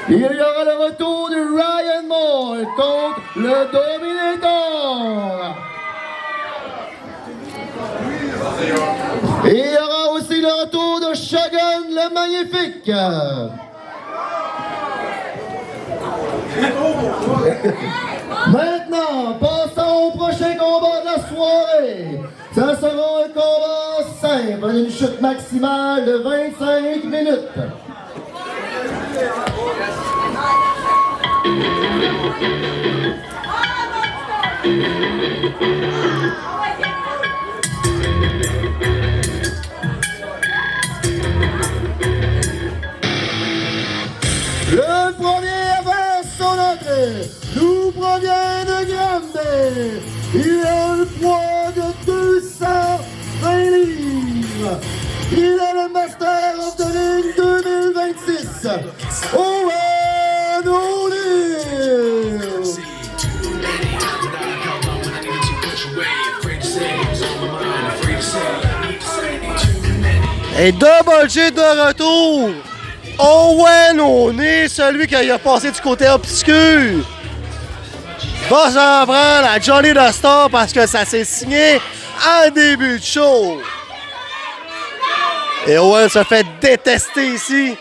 Il y aura le retour de Ryan Moore contre le Dominator. Et il y aura aussi le retour de Shogun le Magnifique. Maintenant, passons au prochain combat de la soirée. Ça sera un combat simple, une chute maximale de 25 minutes. Le premier vers son entrée nous provient de Granby. Il a le poids de 220 livres. Il est le Master of the Ring 2026. Owen O'Neill. Et Double J de retour. Owen O'Neill, celui qui a passé du côté obscur, va s'en prendre à Johnny the Star parce que ça s'est signé en début de show. Et Owen se fait détester ici.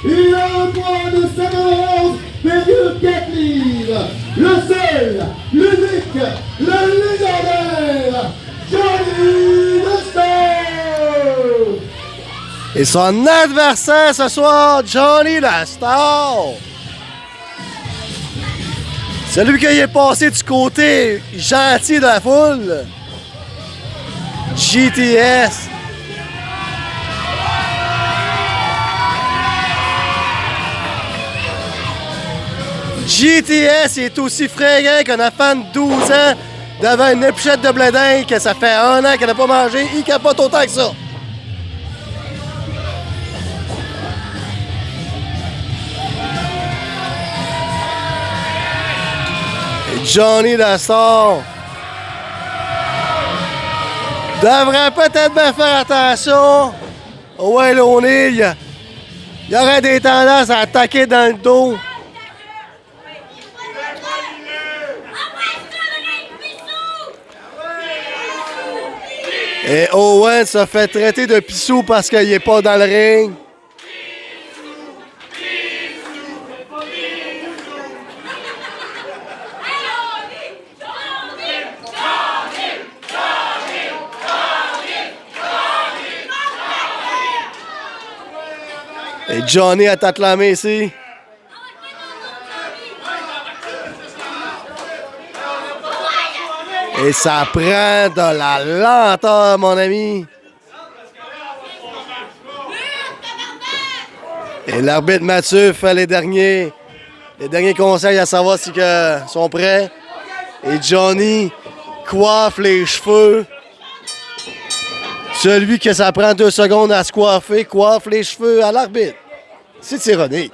Il a un poids de 71,4 livres. Le seul, l'unique, le légendaire, Johnny the Star. Et son adversaire ce soir, Johnny la Star. Celui qui est passé du côté gentil de la foule. GTS. GTS est aussi fringant qu'un enfant de 12 ans devant une épluchette de blé d'Inde que ça fait 1 an qu'elle n'a pas mangé. Il capote autant que ça. Et Johnny la Star devrait peut-être bien faire attention. Ouais, O'Neal, il y aurait des tendances à attaquer dans le dos. Et Owen se fait traiter de pissou parce qu'il n'est pas dans le ring. Et Johnny a t'acclamé ici. Et ça prend de la lenteur, mon ami. Et l'arbitre Mathieu fait les derniers conseils à savoir si que sont prêts. Et Johnny coiffe les cheveux. Celui que ça prend 2 secondes à se coiffer, coiffe les cheveux à l'arbitre. C'est ironique.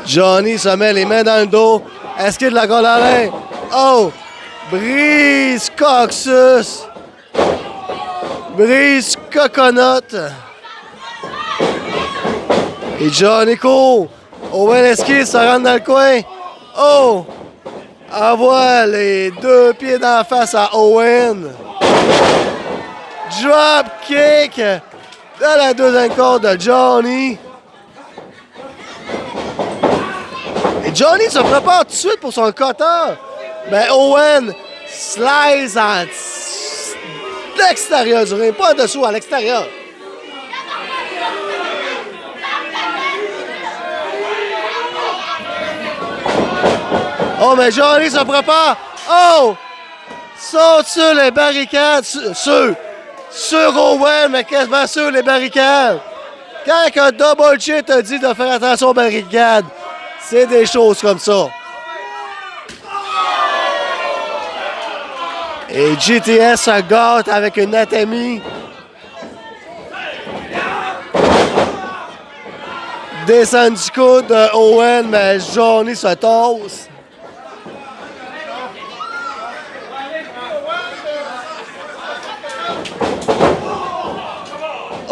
Johnny se met les mains dans le dos. Est-ce qu'il y a de la corde à rein? Oh! Brise Coccyx! Brise Coconut! Et Johnny court! Owen Esquisse se rentre dans le coin. Oh! Envoie les 2 pieds d'en face à Owen. Drop kick dans la 2e corde de Johnny. Et Johnny se prépare tout de suite pour son cutter. Mais Owen slice à l'extérieur du ring, pas en dessous, à l'extérieur. Oh, mais Johnny se prépare. Oh! Saute sur les barricades. Sur Owen, mais quasiment sur les barricades. Quand un double J te dit de faire attention aux barricades, c'est des choses comme ça. Et GTS se gâte avec une anatomie. Descend du coude de Owen, mais Johnny se tosse.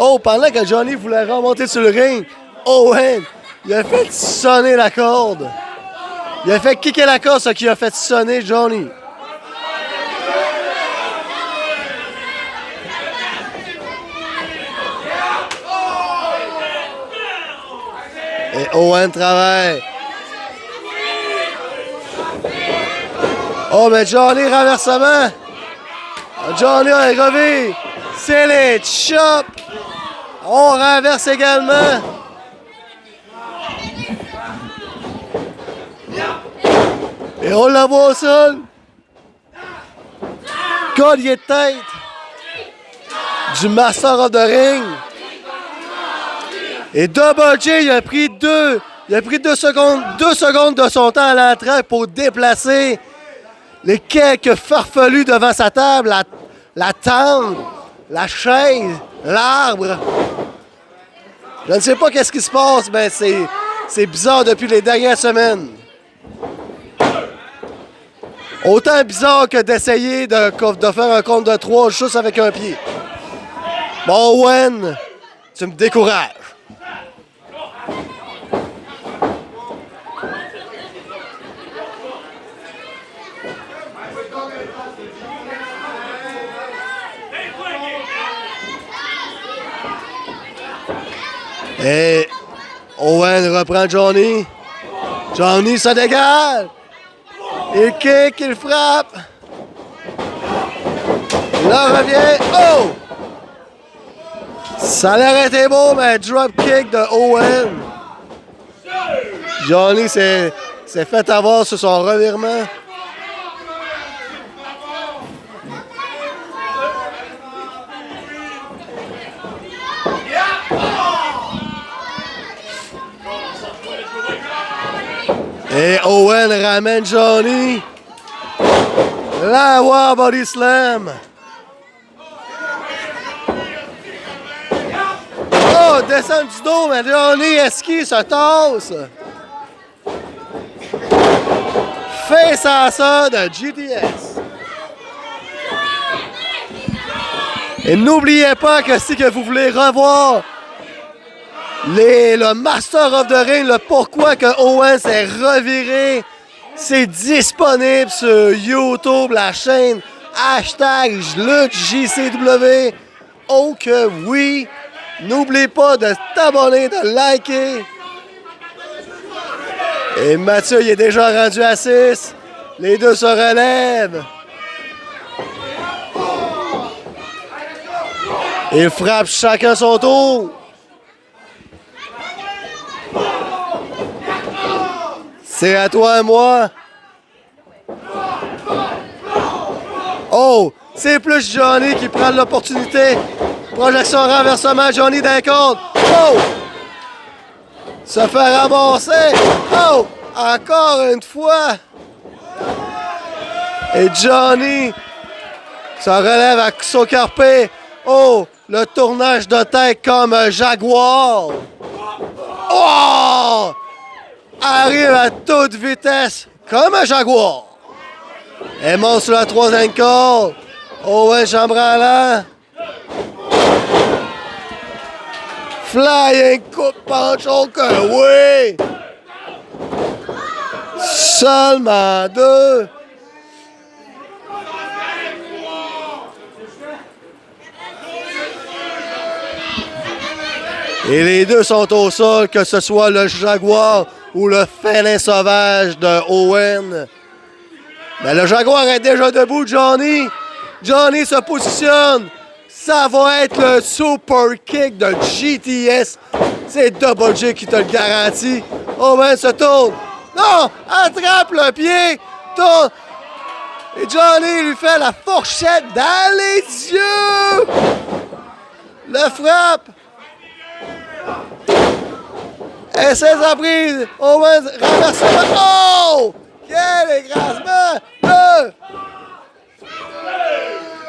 Oh, pendant que Johnny voulait remonter sur le ring, Owen, il a fait sonner la corde. Il a fait kicker la corde, ce qui a fait sonner Johnny. Et Owen travaille. Oh, mais Johnny, renversement. Johnny a revu. C'est les chops. On renverse également. Et on la voit au sol. Collier de tête du Master of the Ring. Et Double J, il a pris 2 secondes de son temps à l'entrée pour déplacer les quelques farfelus devant sa table, la tente, la chaise, l'arbre. Je ne sais pas qu'est-ce qui se passe, mais c'est bizarre depuis les dernières semaines. Autant bizarre que d'essayer de faire un compte de 3 juste avec un pied. Bon, Owen, tu me décourages. Et Owen reprend Johnny. Johnny se dégage. Il kick, il frappe. Là revient. Oh! Ça aurait été beau, mais drop kick de Owen. Johnny s'est fait avoir sur son revirement. Et Owen ramène Johnny. La War Body Slam. Oh, descend du dos, mais Johnny esquive, se tasse. Face à ça de GTS. Et n'oubliez pas que si que vous voulez revoir le Master of the Ring, le pourquoi que Owen s'est reviré, c'est disponible sur YouTube, la chaîne #LuchJCW. Oh que oui! N'oublie pas de t'abonner, de liker. Et Mathieu, il est déjà rendu à 6. Les deux se relèvent. Ils frappent chacun son tour. C'est à toi et moi. Oh, c'est plus Johnny qui prend l'opportunité. Projection renversement, Johnny d'un compte. Oh! Se fait ramasser. Oh! Encore une fois. Et Johnny se relève à Socarpé. Oh! Le tournage de tête comme un jaguar. Oh! Arrive à toute vitesse comme un jaguar. Et monte sur la troisième corde. Owen chambranlant. Flying coup de punch, oh que oui! Seulement 2. Et les deux sont au sol, que ce soit le jaguar ou le félin sauvage de Owen. Mais le jaguar est déjà debout, Johnny. Johnny se positionne. Ça va être le super kick de GTS. C'est Double J qui te le garantit. Owen se tourne. Non! Attrape le pied. Tourne. Et Johnny lui fait la fourchette dans les yeux. Le frappe. Essaie sa prise. Owen renverse. Oh! Quel écrasement!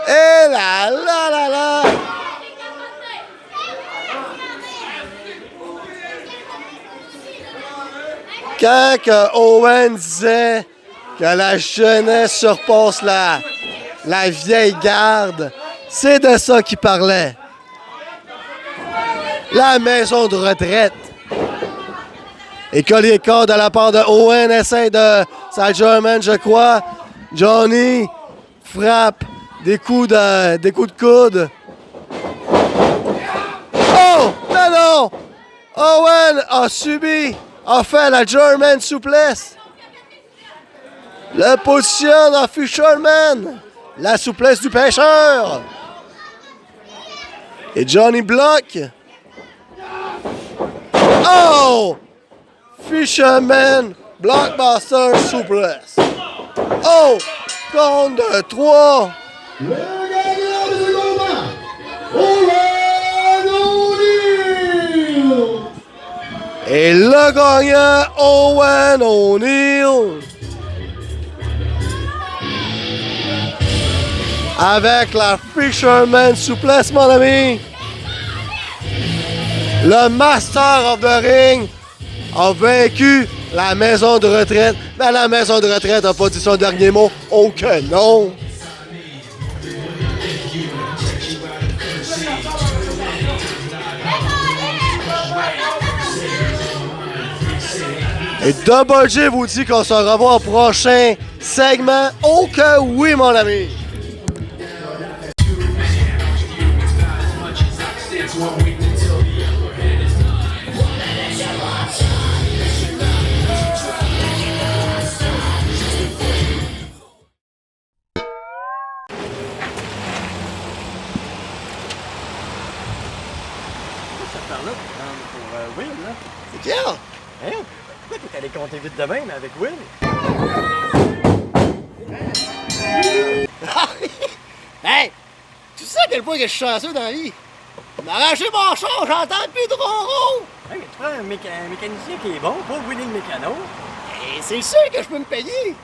Et là, là, là, là! Quand que Owen disait que la jeunesse surpasse la vieille garde, c'est de ça qu'il parlait. La maison de retraite. Et collier corps de la part de Owen essaie de sa German, je crois. Johnny frappe des coups de coude. Oh! Non, non! Owen a fait la German souplesse. Le positionne en Fisherman. La souplesse du pêcheur. Et Johnny bloque. Oh! Fisherman, Blockbuster souplesse. Oh! Compte de 3. Le gagnant de ce combat, Owen O'Neill. Et le gagnant, Owen O'Neill. Avec la Fisherman souplesse, mon ami. Le Master of the Ring a vaincu la maison de retraite. Mais la maison de retraite n'a pas dit son dernier mot. Oh que non! Et Double J vous dit qu'on se revoit au prochain segment. Oh que oui, mon ami! par là pour prendre pour Will, là. C'est qui, là? Hein? Pourquoi t'es allé compter vite de même avec Will? Hey! Tu sais à quel point que je suis chanceux dans la vie? Il m'a arraché mon char, j'entends plus de ronron! Hey, mais tu prends un mécanicien qui est bon, pas Willy le mécano. Et c'est sûr que je peux me payer!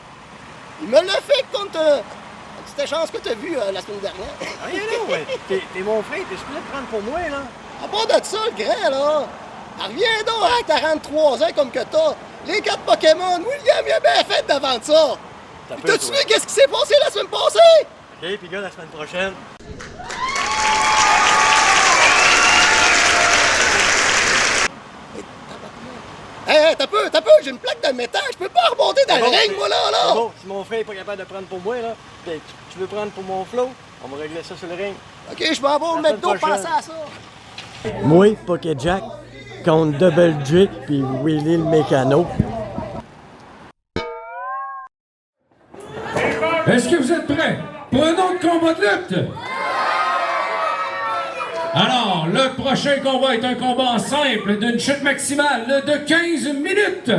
Il me l'a fait contre la petite échange que t'as vue la semaine dernière. Ah, non, ouais. T'es mon frère, t'es supposé te prendre pour moi, là. À part de ça, le grand, là, reviens donc à 43 ans comme que t'as. Les 4 Pokémon, William, il a bien fait de vendre ça. T'as-tu vu qu'est-ce qui s'est passé la semaine passée? OK, pis gars, la semaine prochaine. Hey, t'as peu, j'ai une plaque de métal, je peux pas remonter dans le ring, moi, là! Bon, si mon frère est pas capable de prendre pour moi, là, pis tu veux prendre pour mon flow, on va régler ça sur le ring. OK, je m'en vais au McDo penser à ça. Moi, Pocket Jack, contre Double J puis Willy le mécano. Est-ce que vous êtes prêts pour un autre combat de lutte? Alors, le prochain combat est un combat simple d'une chute maximale de 15 minutes.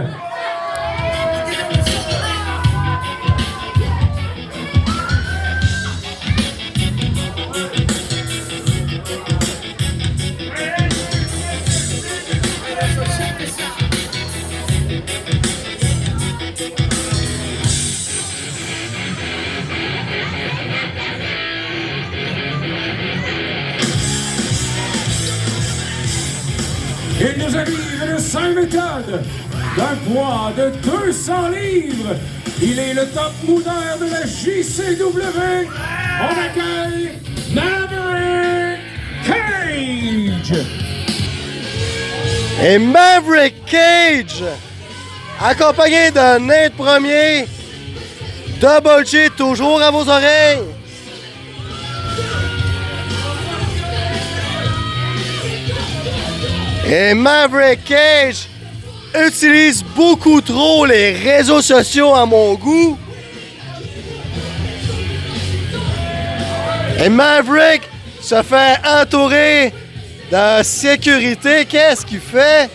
Il nous arrive de Saint-Méthode, d'un poids de 200 livres. Il est le top mouneur de la JCW. On accueille Maverick Cage. Et Maverick Cage, accompagné de Nate Premier, Double J toujours à vos oreilles. Et Maverick Cage utilise beaucoup trop les réseaux sociaux à mon goût. Et Maverick se fait entourer de sécurité. Qu'est-ce qu'il fait?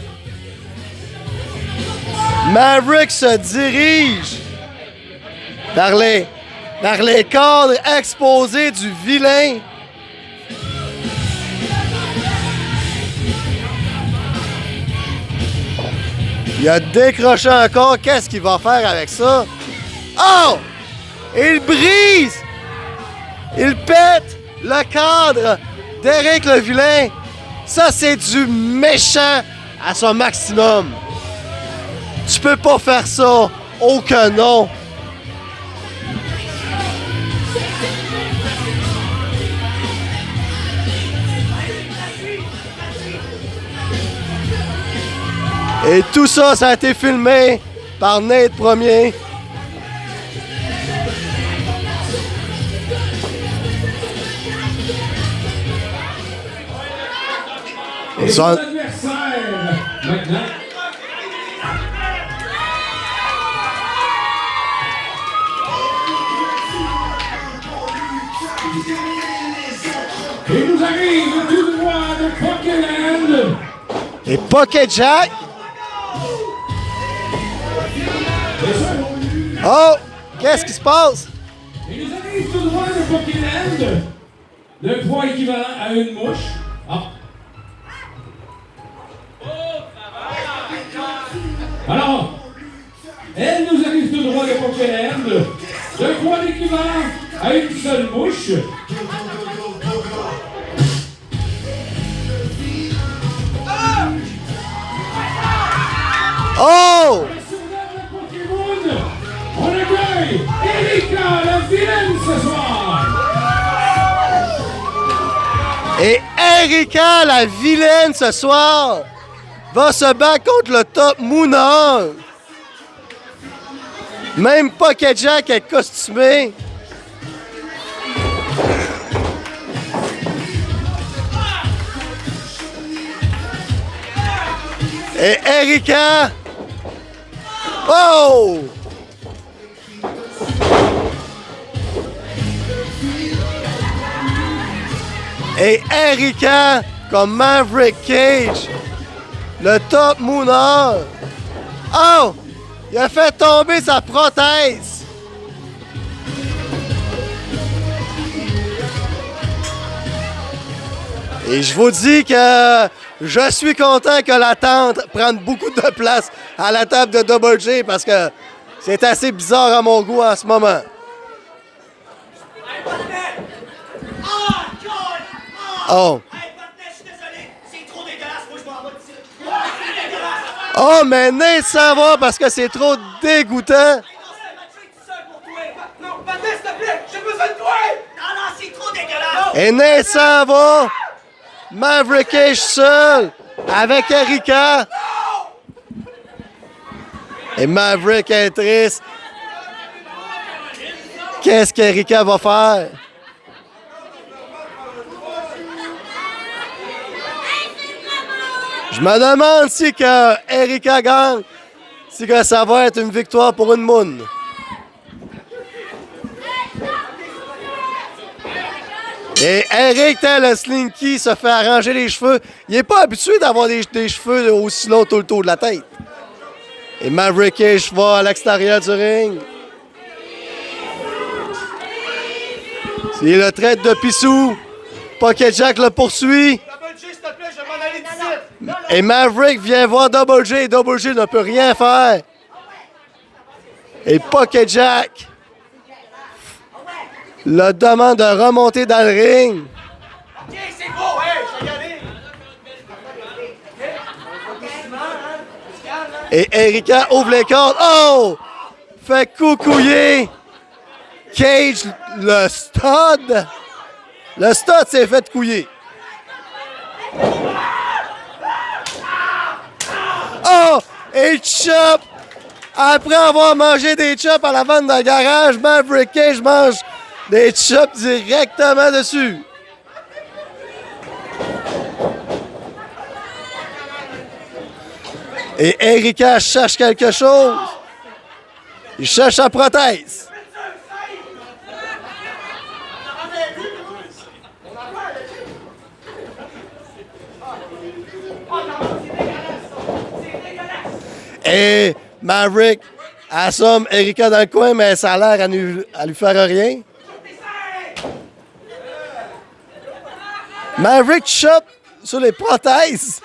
Maverick se dirige vers les cadres exposés du vilain. Il a décroché encore. Qu'est-ce qu'il va faire avec ça? Oh! Il brise! Il pète le cadre d'Éric le vilain. Ça, c'est du méchant à son maximum. Tu peux pas faire ça. Oh que non! Et tout ça, ça a été filmé par Nate Premier. Et son adversaire, maintenant. Il nous arrive tout droit de Pokéland. Et Pocket Jack. Oh! Qu'est-ce qui se passe? Il nous arrive tout droit de Pokéland. Le poids équivalent à une mouche. Ah. Alors, elle nous arrive tout droit de Pokéland. Le poids équivalent à une seule mouche. Oh! On accueille Erika la vilaine ce soir! Et Erika la vilaine ce soir va se battre contre le top Mooner. Même Pocket Jack est costumé. Et Erika. Oh! Et Erika comme Maverick Cage, le top mooner. Oh! Il a fait tomber sa prothèse. Et je vous dis que je suis content que la tante prenne beaucoup de place à la table de Double J parce que c'est assez bizarre à mon goût en ce moment. Oh! Oh, mais Nate s'en va parce que c'est trop dégoûtant. Et Nate s'en va. Maverick Cage seul avec Erika. Et Maverick est triste. Qu'est-ce qu'Erika va faire? Je me demande si que Erika gagne, si que ça va être une victoire pour une moune. Et Eric, le Slinky, se fait arranger les cheveux. Il n'est pas habitué d'avoir des cheveux aussi longs tout le tour de la tête. Et Maverick Cage va à l'extérieur du ring. Il le traite de pissou. Pocket Jack le poursuit. Et Maverick vient voir Double J. Double J ne peut rien faire. Et Pocket Jack le demande de remonter dans le ring. Ok, c'est beau, hey, je vais y aller. Et Erika ouvre les cordes. Oh! Fait coucouiller. Cage, le stud. Le stud s'est fait couiller. Oh! Et chop! Après avoir mangé des chops à la vente dans le garage, Maverick Cage mange des chops directement dessus. Et Erika cherche quelque chose. Il cherche sa prothèse. Et Maverick assomme Erika dans le coin, mais ça a l'air à lui faire rien. Maverick chope sur les prothèses.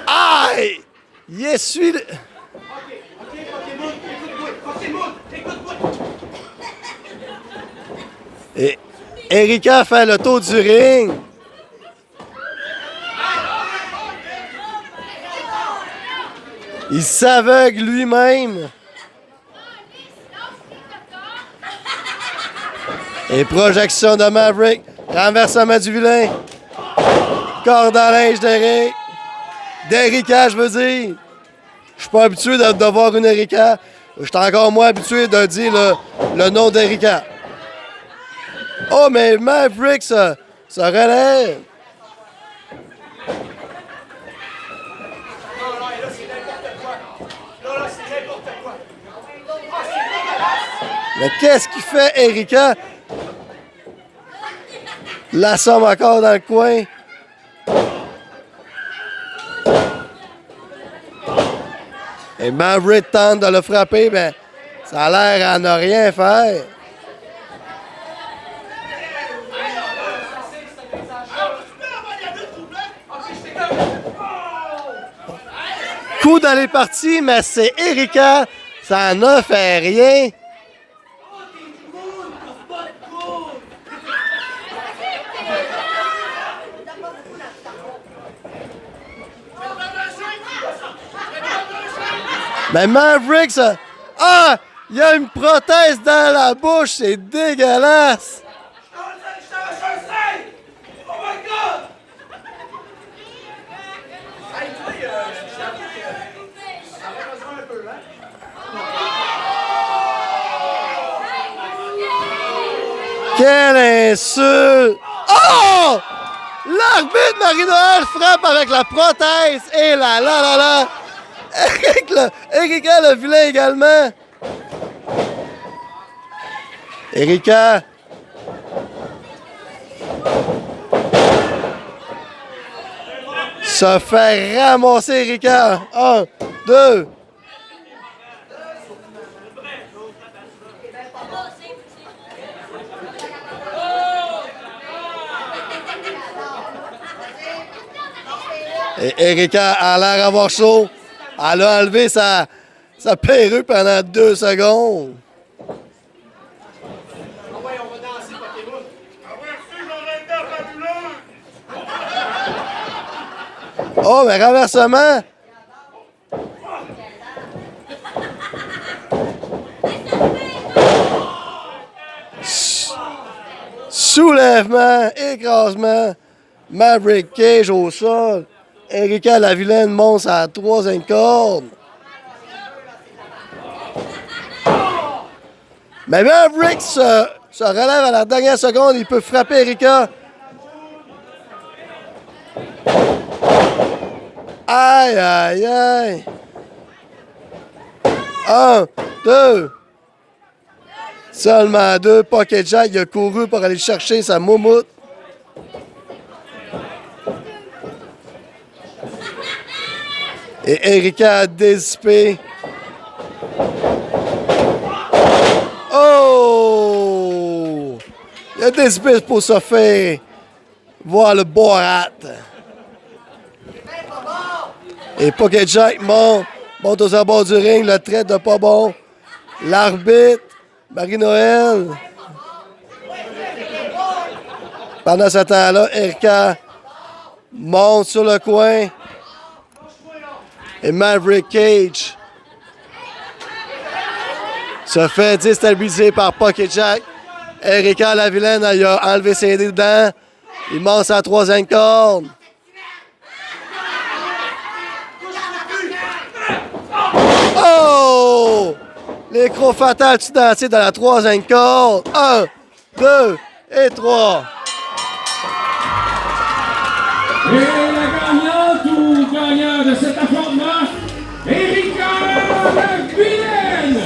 Aïe! Il essuie le... Et Erika fait le tour du ring. Il s'aveugle lui-même. Et projection de Maverick. Renversement du vilain. Corde à linge d'Eric. D'Erika, je veux dire. Je suis pas habitué de voir une Erika. Je suis encore moins habitué de dire le nom d'Erika. Oh, mais Maverick se relève. Mais qu'est-ce qu'il fait, Erika? L'assomme encore dans le coin. Et Maverick tente de le frapper, mais ça a l'air à ne rien faire. Coup dans les parties, mais c'est Erika. Ça ne fait rien. Mais Maverick, ça... Ah! Il y a une prothèse dans la bouche, c'est dégueulasse! Oh my God! Quelle insulte! Oh! L'arbitre Marie-Noël frappe avec la prothèse! Et là! Erika le vilain également! Erika. Se fait ramasser, Erika. 1, 2. Et Erika a l'air d'avoir chaud. Elle a enlevé sa perruque pendant 2 secondes. Oh, mais renversement! Soulèvement, écrasement, Maverick Cage au sol. Erika la vilaine monte à la 3e corde. Mais Maverick se relève à la dernière seconde. Il peut frapper Erika. Aïe, aïe, aïe. 1, 2. Seulement 2. Pocket Jack, il a couru pour aller chercher sa moumoute. Et Erika a dissipé. Oh! Il a dissipé pour se faire voir le Borat. Et Pocket Jack monte aux abords du ring, le traite de pas bon. L'arbitre, Marie-Noël. Pendant ce temps-là, Erika monte sur le coin. Et Maverick Cage se fait déstabiliser par Pocket Jack. Erika la vilaine, elle a enlevé ses dents. Il monte à la 3e corde. Oh! L'écro fatal du dentier dans la 3e corde. 1, 2 et 3. Et la gagnante ou gagnant de cet affrontement, Erika la vilaine!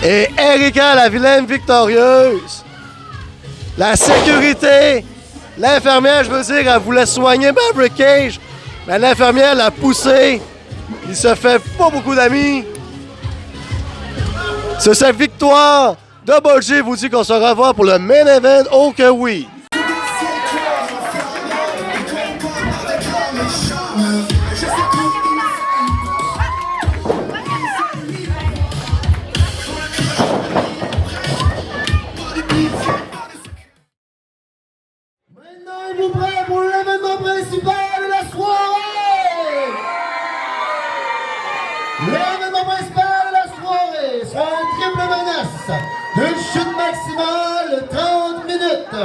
Et Erika la vilaine victorieuse. La sécurité, l'infirmière, je veux dire, elle voulait soigner Maverick Cage, mais l'infirmière l'a poussé. Il se fait pas beaucoup d'amis. C'est sa victoire. Double J vous dit qu'on se revoit pour le main event. Oh que oui. Maintenant, êtes-vous prêts pour l'événement principal de la soirée? L'événement principal de la soirée sera un triple menace d'une chute maximale de 30 minutes.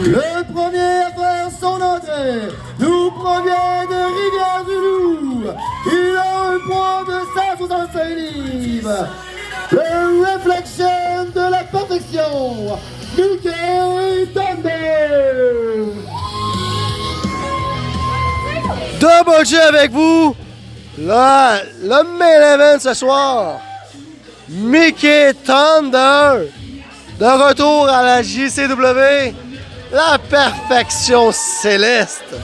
Le premier à faire son entrée nous provient de Rivière-du-Loup. Il a un poids de 165 livres. Le Reflection de la perfection, Mickey Thunder. Double J avec vous. Là, le main event ce soir. Mickey Thunder. De retour à la JCW. La perfection céleste.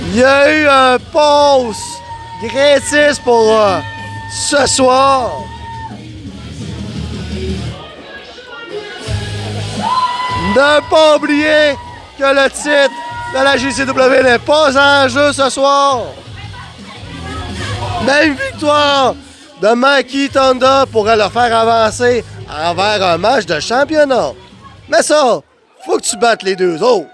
Il y a eu un pause gratis pour ce soir. Ne pas oublier que le titre de la JCW n'est pas en jeu ce soir. Même victoire de Mikey Thunder pourrait le faire avancer envers un match de championnat. Mais ça, faut que tu battes les deux autres.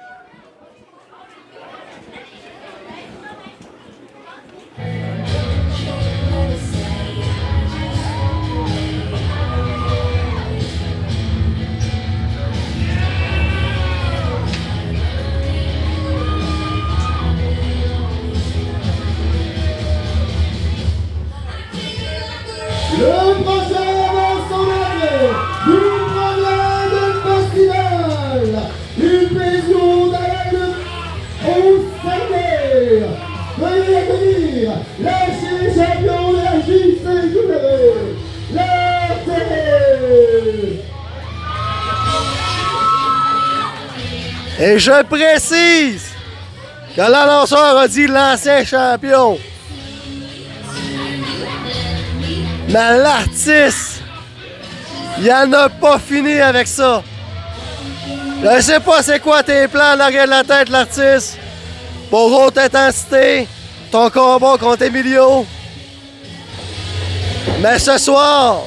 Et je précise que l'annonceur a dit l'ancien champion. Mais l'artiste, il en a pas fini avec ça. Je sais pas c'est quoi tes plans en arrière de la tête, l'artiste. Pour haute intensité, ton combat contre Emilio. Mais ce soir,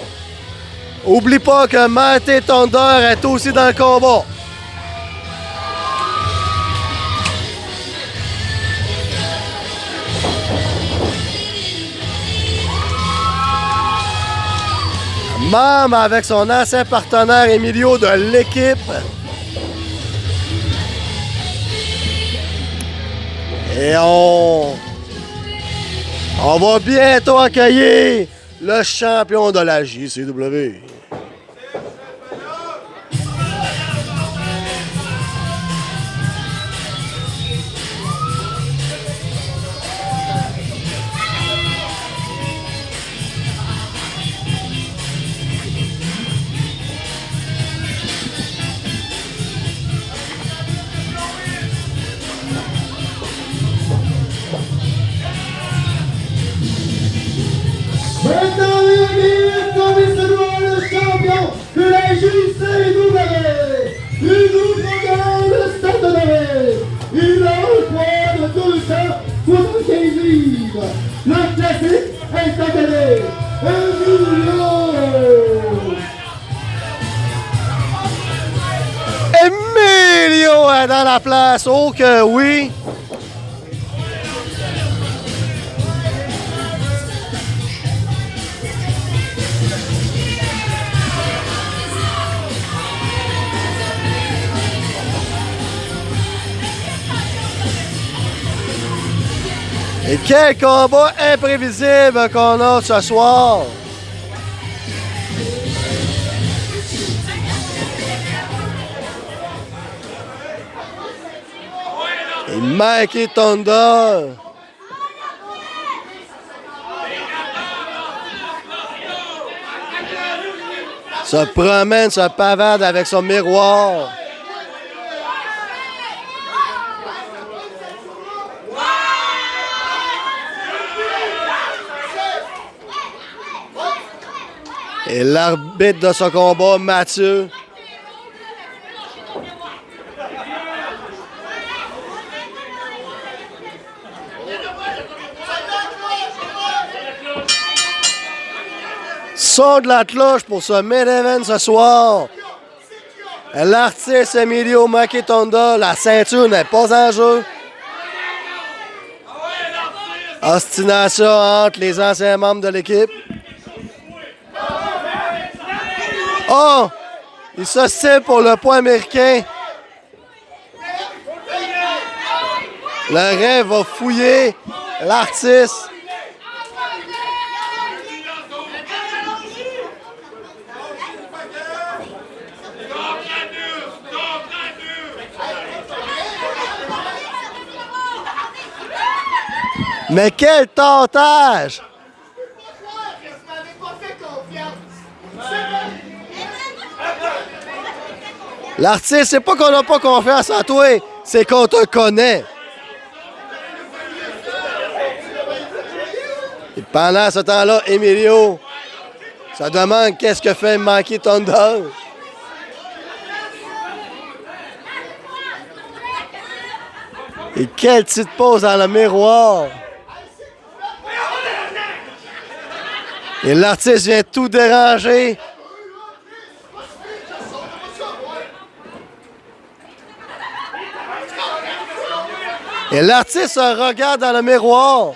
oublie pas que Mighty Thunder est aussi dans le combat. Même avec son ancien partenaire Emilio de l'équipe. Et on va bientôt accueillir le champion de la JCW. Maintenant, les comme il se doit le champion de la JCW, il nous prend le stade de Noël. Il a un poids de 275 livres. Le classique est installé. Emilio est dans la place, oh que oui! Et quel combat imprévisible qu'on a ce soir! Et Mighty Thunder se promène, se pavade avec son miroir. Et l'arbitre de ce combat, Mathieu, sort de la cloche pour ce main event ce soir. L'artiste Emilio Mighty Thunder, la ceinture n'est pas en jeu. Ostination entre les anciens membres de l'équipe. Oh! Il s'ostine pour le point américain. Le rêve va fouiller l'artiste. Mais quel tentage! L'artiste, c'est pas qu'on n'a pas confiance en toi, c'est qu'on te connaît. Et pendant ce temps-là, Emilio se demande qu'est-ce que fait Mighty Thunder. Et quelle petite pause dans le miroir. Et l'artiste vient tout déranger. Et l'artiste se regarde dans le miroir.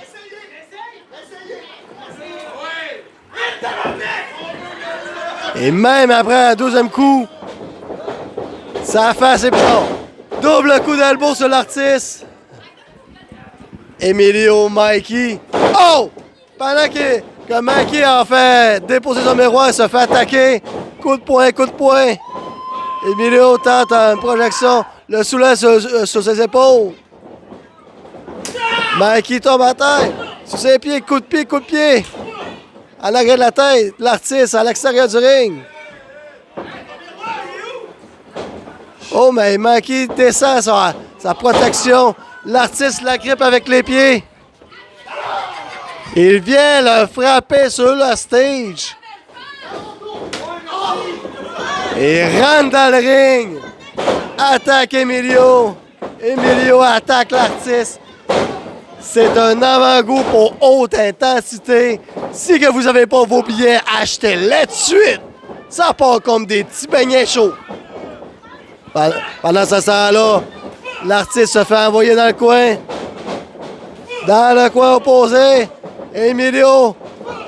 Et même après un deuxième coup, ça fait assez bon. Double coup d'elbow sur l'artiste. Emilio Mikey. Oh! Pendant que Mikey a fait déposer son miroir, il se fait attaquer. Coup de poing, coup de poing. Emilio tente une projection, le soulève sur ses épaules. Mikey tombe à terre. Sur ses pieds, coup de pied, coup de pied. En arrière de la tête, l'artiste à l'extérieur du ring. Oh, mais Mikey descend sa protection. L'artiste la grippe avec les pieds. Il vient le frapper sur le stage. Il rentre dans le ring. Attaque Emilio. Emilio attaque l'artiste. C'est un avant-goût pour haute intensité. Si que vous n'avez pas vos billets, achetez-les tout de suite. Ça part comme des petits beignets chauds. Pendant ce temps-là, l'artiste se fait envoyer dans le coin. Dans le coin opposé, Emilio.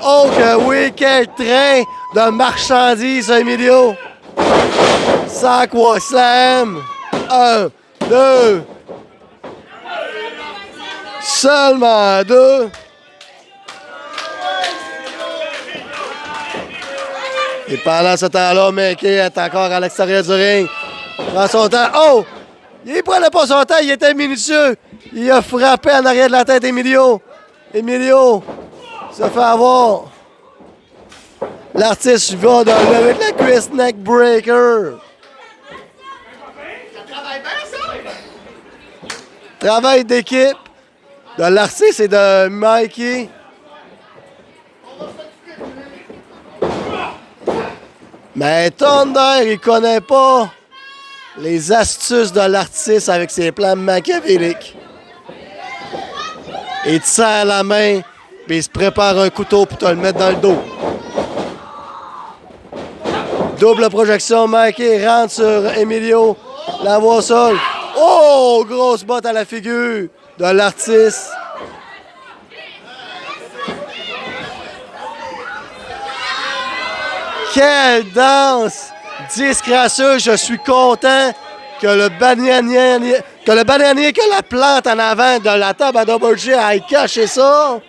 Oh que oui, quel train de marchandises, Emilio. Aqua Slam. 1, 2. Seulement 2. Et pendant ce temps-là, Mickey est encore à l'extérieur du ring. Prend son temps. Oh! Il prenait pas son temps, il était minutieux. Il a frappé en arrière de la tête Emilio. Emilio se fait avoir. L'artiste va de avec la cuisse neck breaker. Travail d'équipe de l'artiste et de Mikey. Mais Thunder, il connaît pas les astuces de l'artiste avec ses plans machiavéliques. Il te serre la main, puis il se prépare un couteau pour te le mettre dans le dos. Double projection, Mikey rentre sur Emilio, la voit au sol. Oh, grosse botte à la figure de l'artiste. Quelle danse disgracieuse. Je suis content que le bananier, que la plante en avant de la table à Double J aille cacher ça.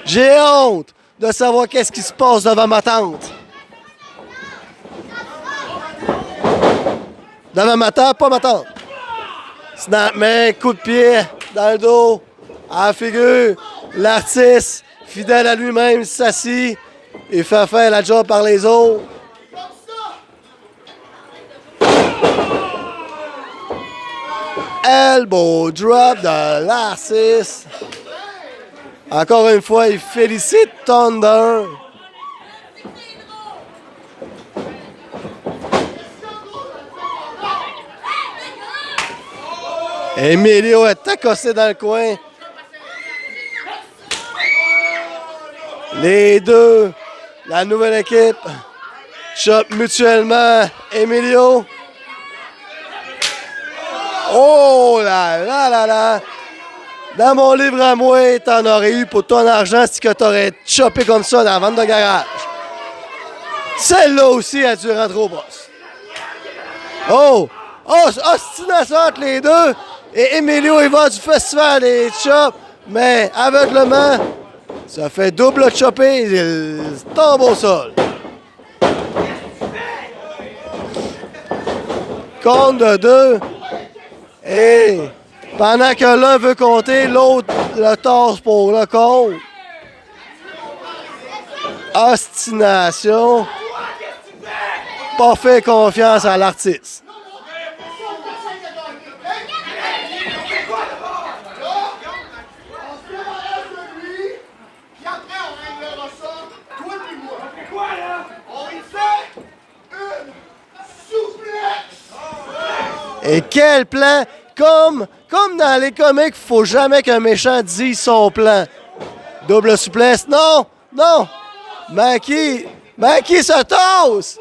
J'ai honte de savoir qu'est-ce qui se passe devant ma tante. Devant ma tante, pas ma tante. Snap main, coup de pied dans le dos, à la figure. L'artiste, fidèle à lui-même, s'assit et fait faire la job par les autres. Elbow drop de l'artiste. Encore une fois, il félicite Thunder. Emilio est accossé dans le coin. Les deux, la nouvelle équipe, chope mutuellement Emilio. Oh là là là là! Dans mon livre à moi, t'en aurais eu pour ton argent si que t'aurais chopé comme ça dans la vente de garage. Celle-là aussi a dû rentrer au boss. Oh! Oh, ostination entre les deux. Et Emilio, il va du festival des chops, mais aveuglement, ça fait double chopper, il tombe au sol. Compte de 2. Et pendant que l'un veut compter, l'autre le tasse pour le compte. Ostination. Pas fait confiance à l'artiste. Et quel plan! Comme dans les comics, il faut jamais qu'un méchant dise son plan. Double souplesse. Non! Non! Mikey se tasse!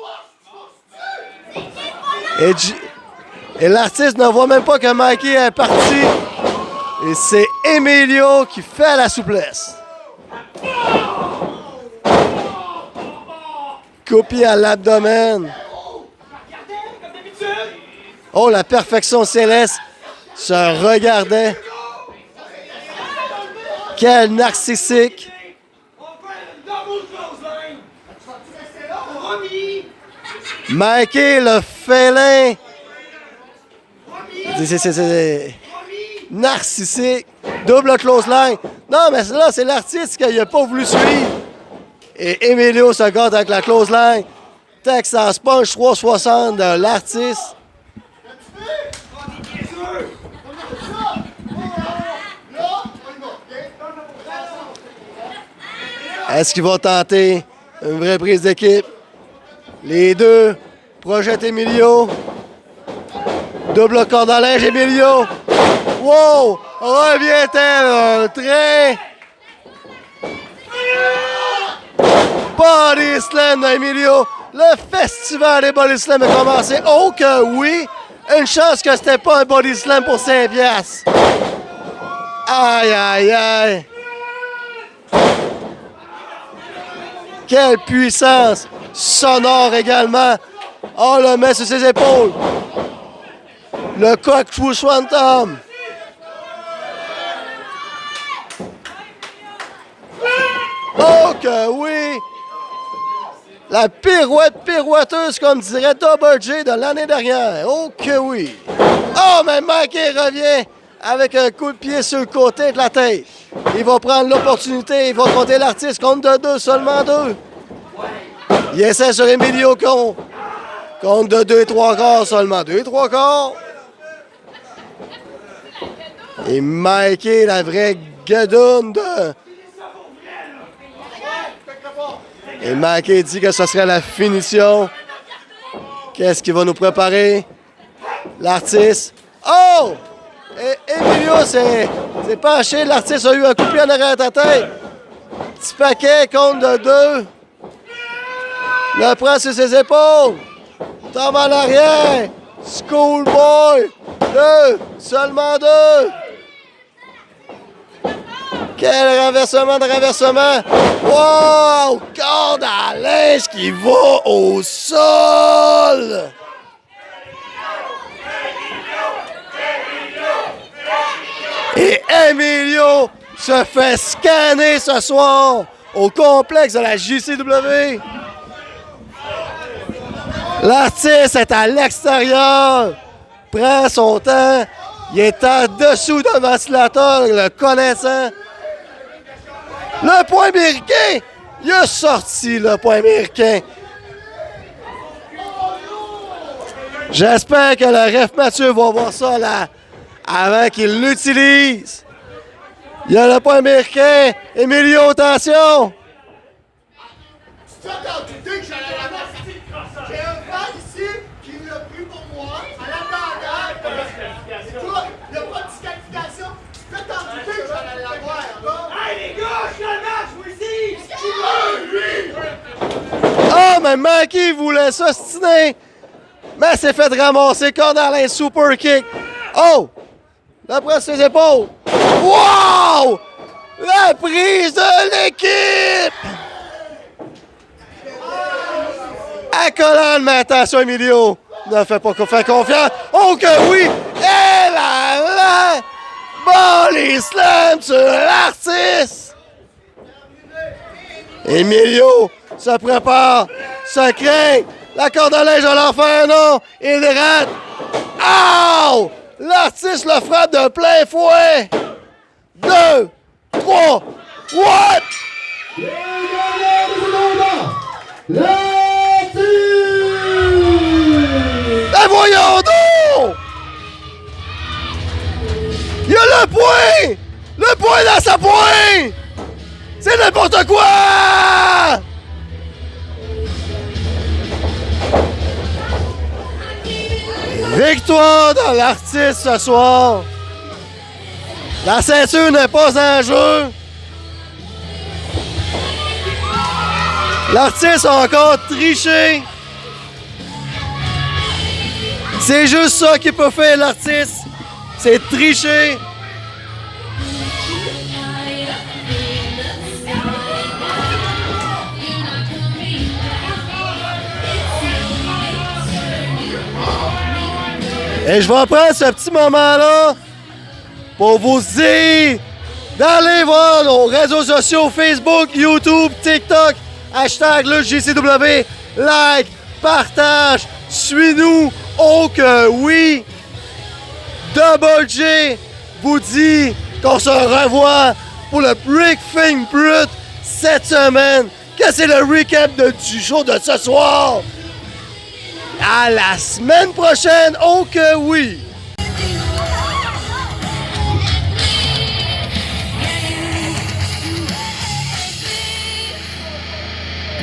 Et l'artiste ne voit même pas que Mikey est parti. Et c'est Emilio qui fait la souplesse. Coupé à l'abdomen. Oh, la perfection céleste se regardait. Quel narcissique. Mikey, le félin. C'est narcissique. Double close line. Non, mais là, c'est l'artiste qui n'a pas voulu suivre. Et Emilio se garde avec la close line. Texas Punch 360 de l'artiste. Est-ce qu'il va tenter une vraie prise d'équipe? Les deux projettent Emilio. Double corde à linge, Emilio. Wow! Revient-elle? Très... Body slam d'Emilio. Le festival des body slam a commencé. Oh que oui! Une chance que c'était pas un body slam pour 5 piastres. Aïe, aïe, aïe. Quelle puissance! Sonore également. On le met sur ses épaules. Le coq fou Swanton. Oh que oui! La pirouetteuse, comme dirait Double J de l'année dernière. Oh que oui! Oh, mais Mikey revient avec un coup de pied sur le côté de la tête. Il va prendre l'opportunité, il va compter l'artiste compte de 2, seulement 2. Il essaie sur Emilio compte de 2 et 3 quarts, seulement 2 et 3 quarts. Et Mikey, la vraie guedoune de... Et Mikey dit que ce serait la finition. Qu'est-ce qu'il va nous préparer? L'artiste. Oh! Et Emilio s'est penché. L'artiste a eu un coup de pied en arrière de la tête. Petit paquet, compte de 2. Le prend sur ses épaules. Tombe en arrière. Schoolboy. 2. Seulement 2. Quel renversement de renversement! Wow! Corde à linge qui va au sol! Et Emilio se fait scanner ce soir au complexe de la JCW. L'artiste est à l'extérieur, prend son temps, il est en dessous d'un ventilateur, le connaissant. Le point américain! Il a sorti le point américain. J'espère que le ref Mathieu va voir ça là avant qu'il l'utilise. Il y a le point américain. Emilio, attention! Tu as douté que j'allais la mettre? J'ai un fan ici qui l'a pris pour moi en attendant. Écoute, il n'y a pas de disqualification. Tu as douté que j'allais l'avoir, là? Hey les gars, je suis le match, moi ici! Oh, mais Mikey voulait s'ostiner. Mais s'est fait ramasser Cornelin super kick. Oh! La presse ses épaules. Wow! La prise de l'équipe! Accolade, mais attention, Emilio. Ne fais pas confiance. Oh que oui! Et là! Body slam sur l'artiste! Emilio se prépare, se craint. La corde à linge à l'enfer, non! Il rate. Oh! L'artiste le frappe de plein fouet. 2, 3, what? Ben voyons donc! Il y a le point! Le point dans sa pointe! C'est n'importe quoi! Victoire de l'artiste ce soir. La ceinture n'est pas en jeu. L'artiste a encore triché. C'est juste ça qu'il peut faire, l'artiste. C'est tricher. Et je vais prendre ce petit moment-là pour vous dire d'aller voir nos réseaux sociaux Facebook, YouTube, TikTok, hashtag le JCW, like, partage, suis-nous, oh que oui! Double J vous dit qu'on se revoit pour le Briefing Brut cette semaine, que c'est le recap du show de ce soir. À la semaine prochaine, oh que oui!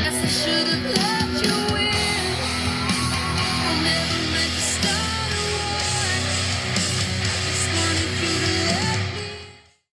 Guess I should've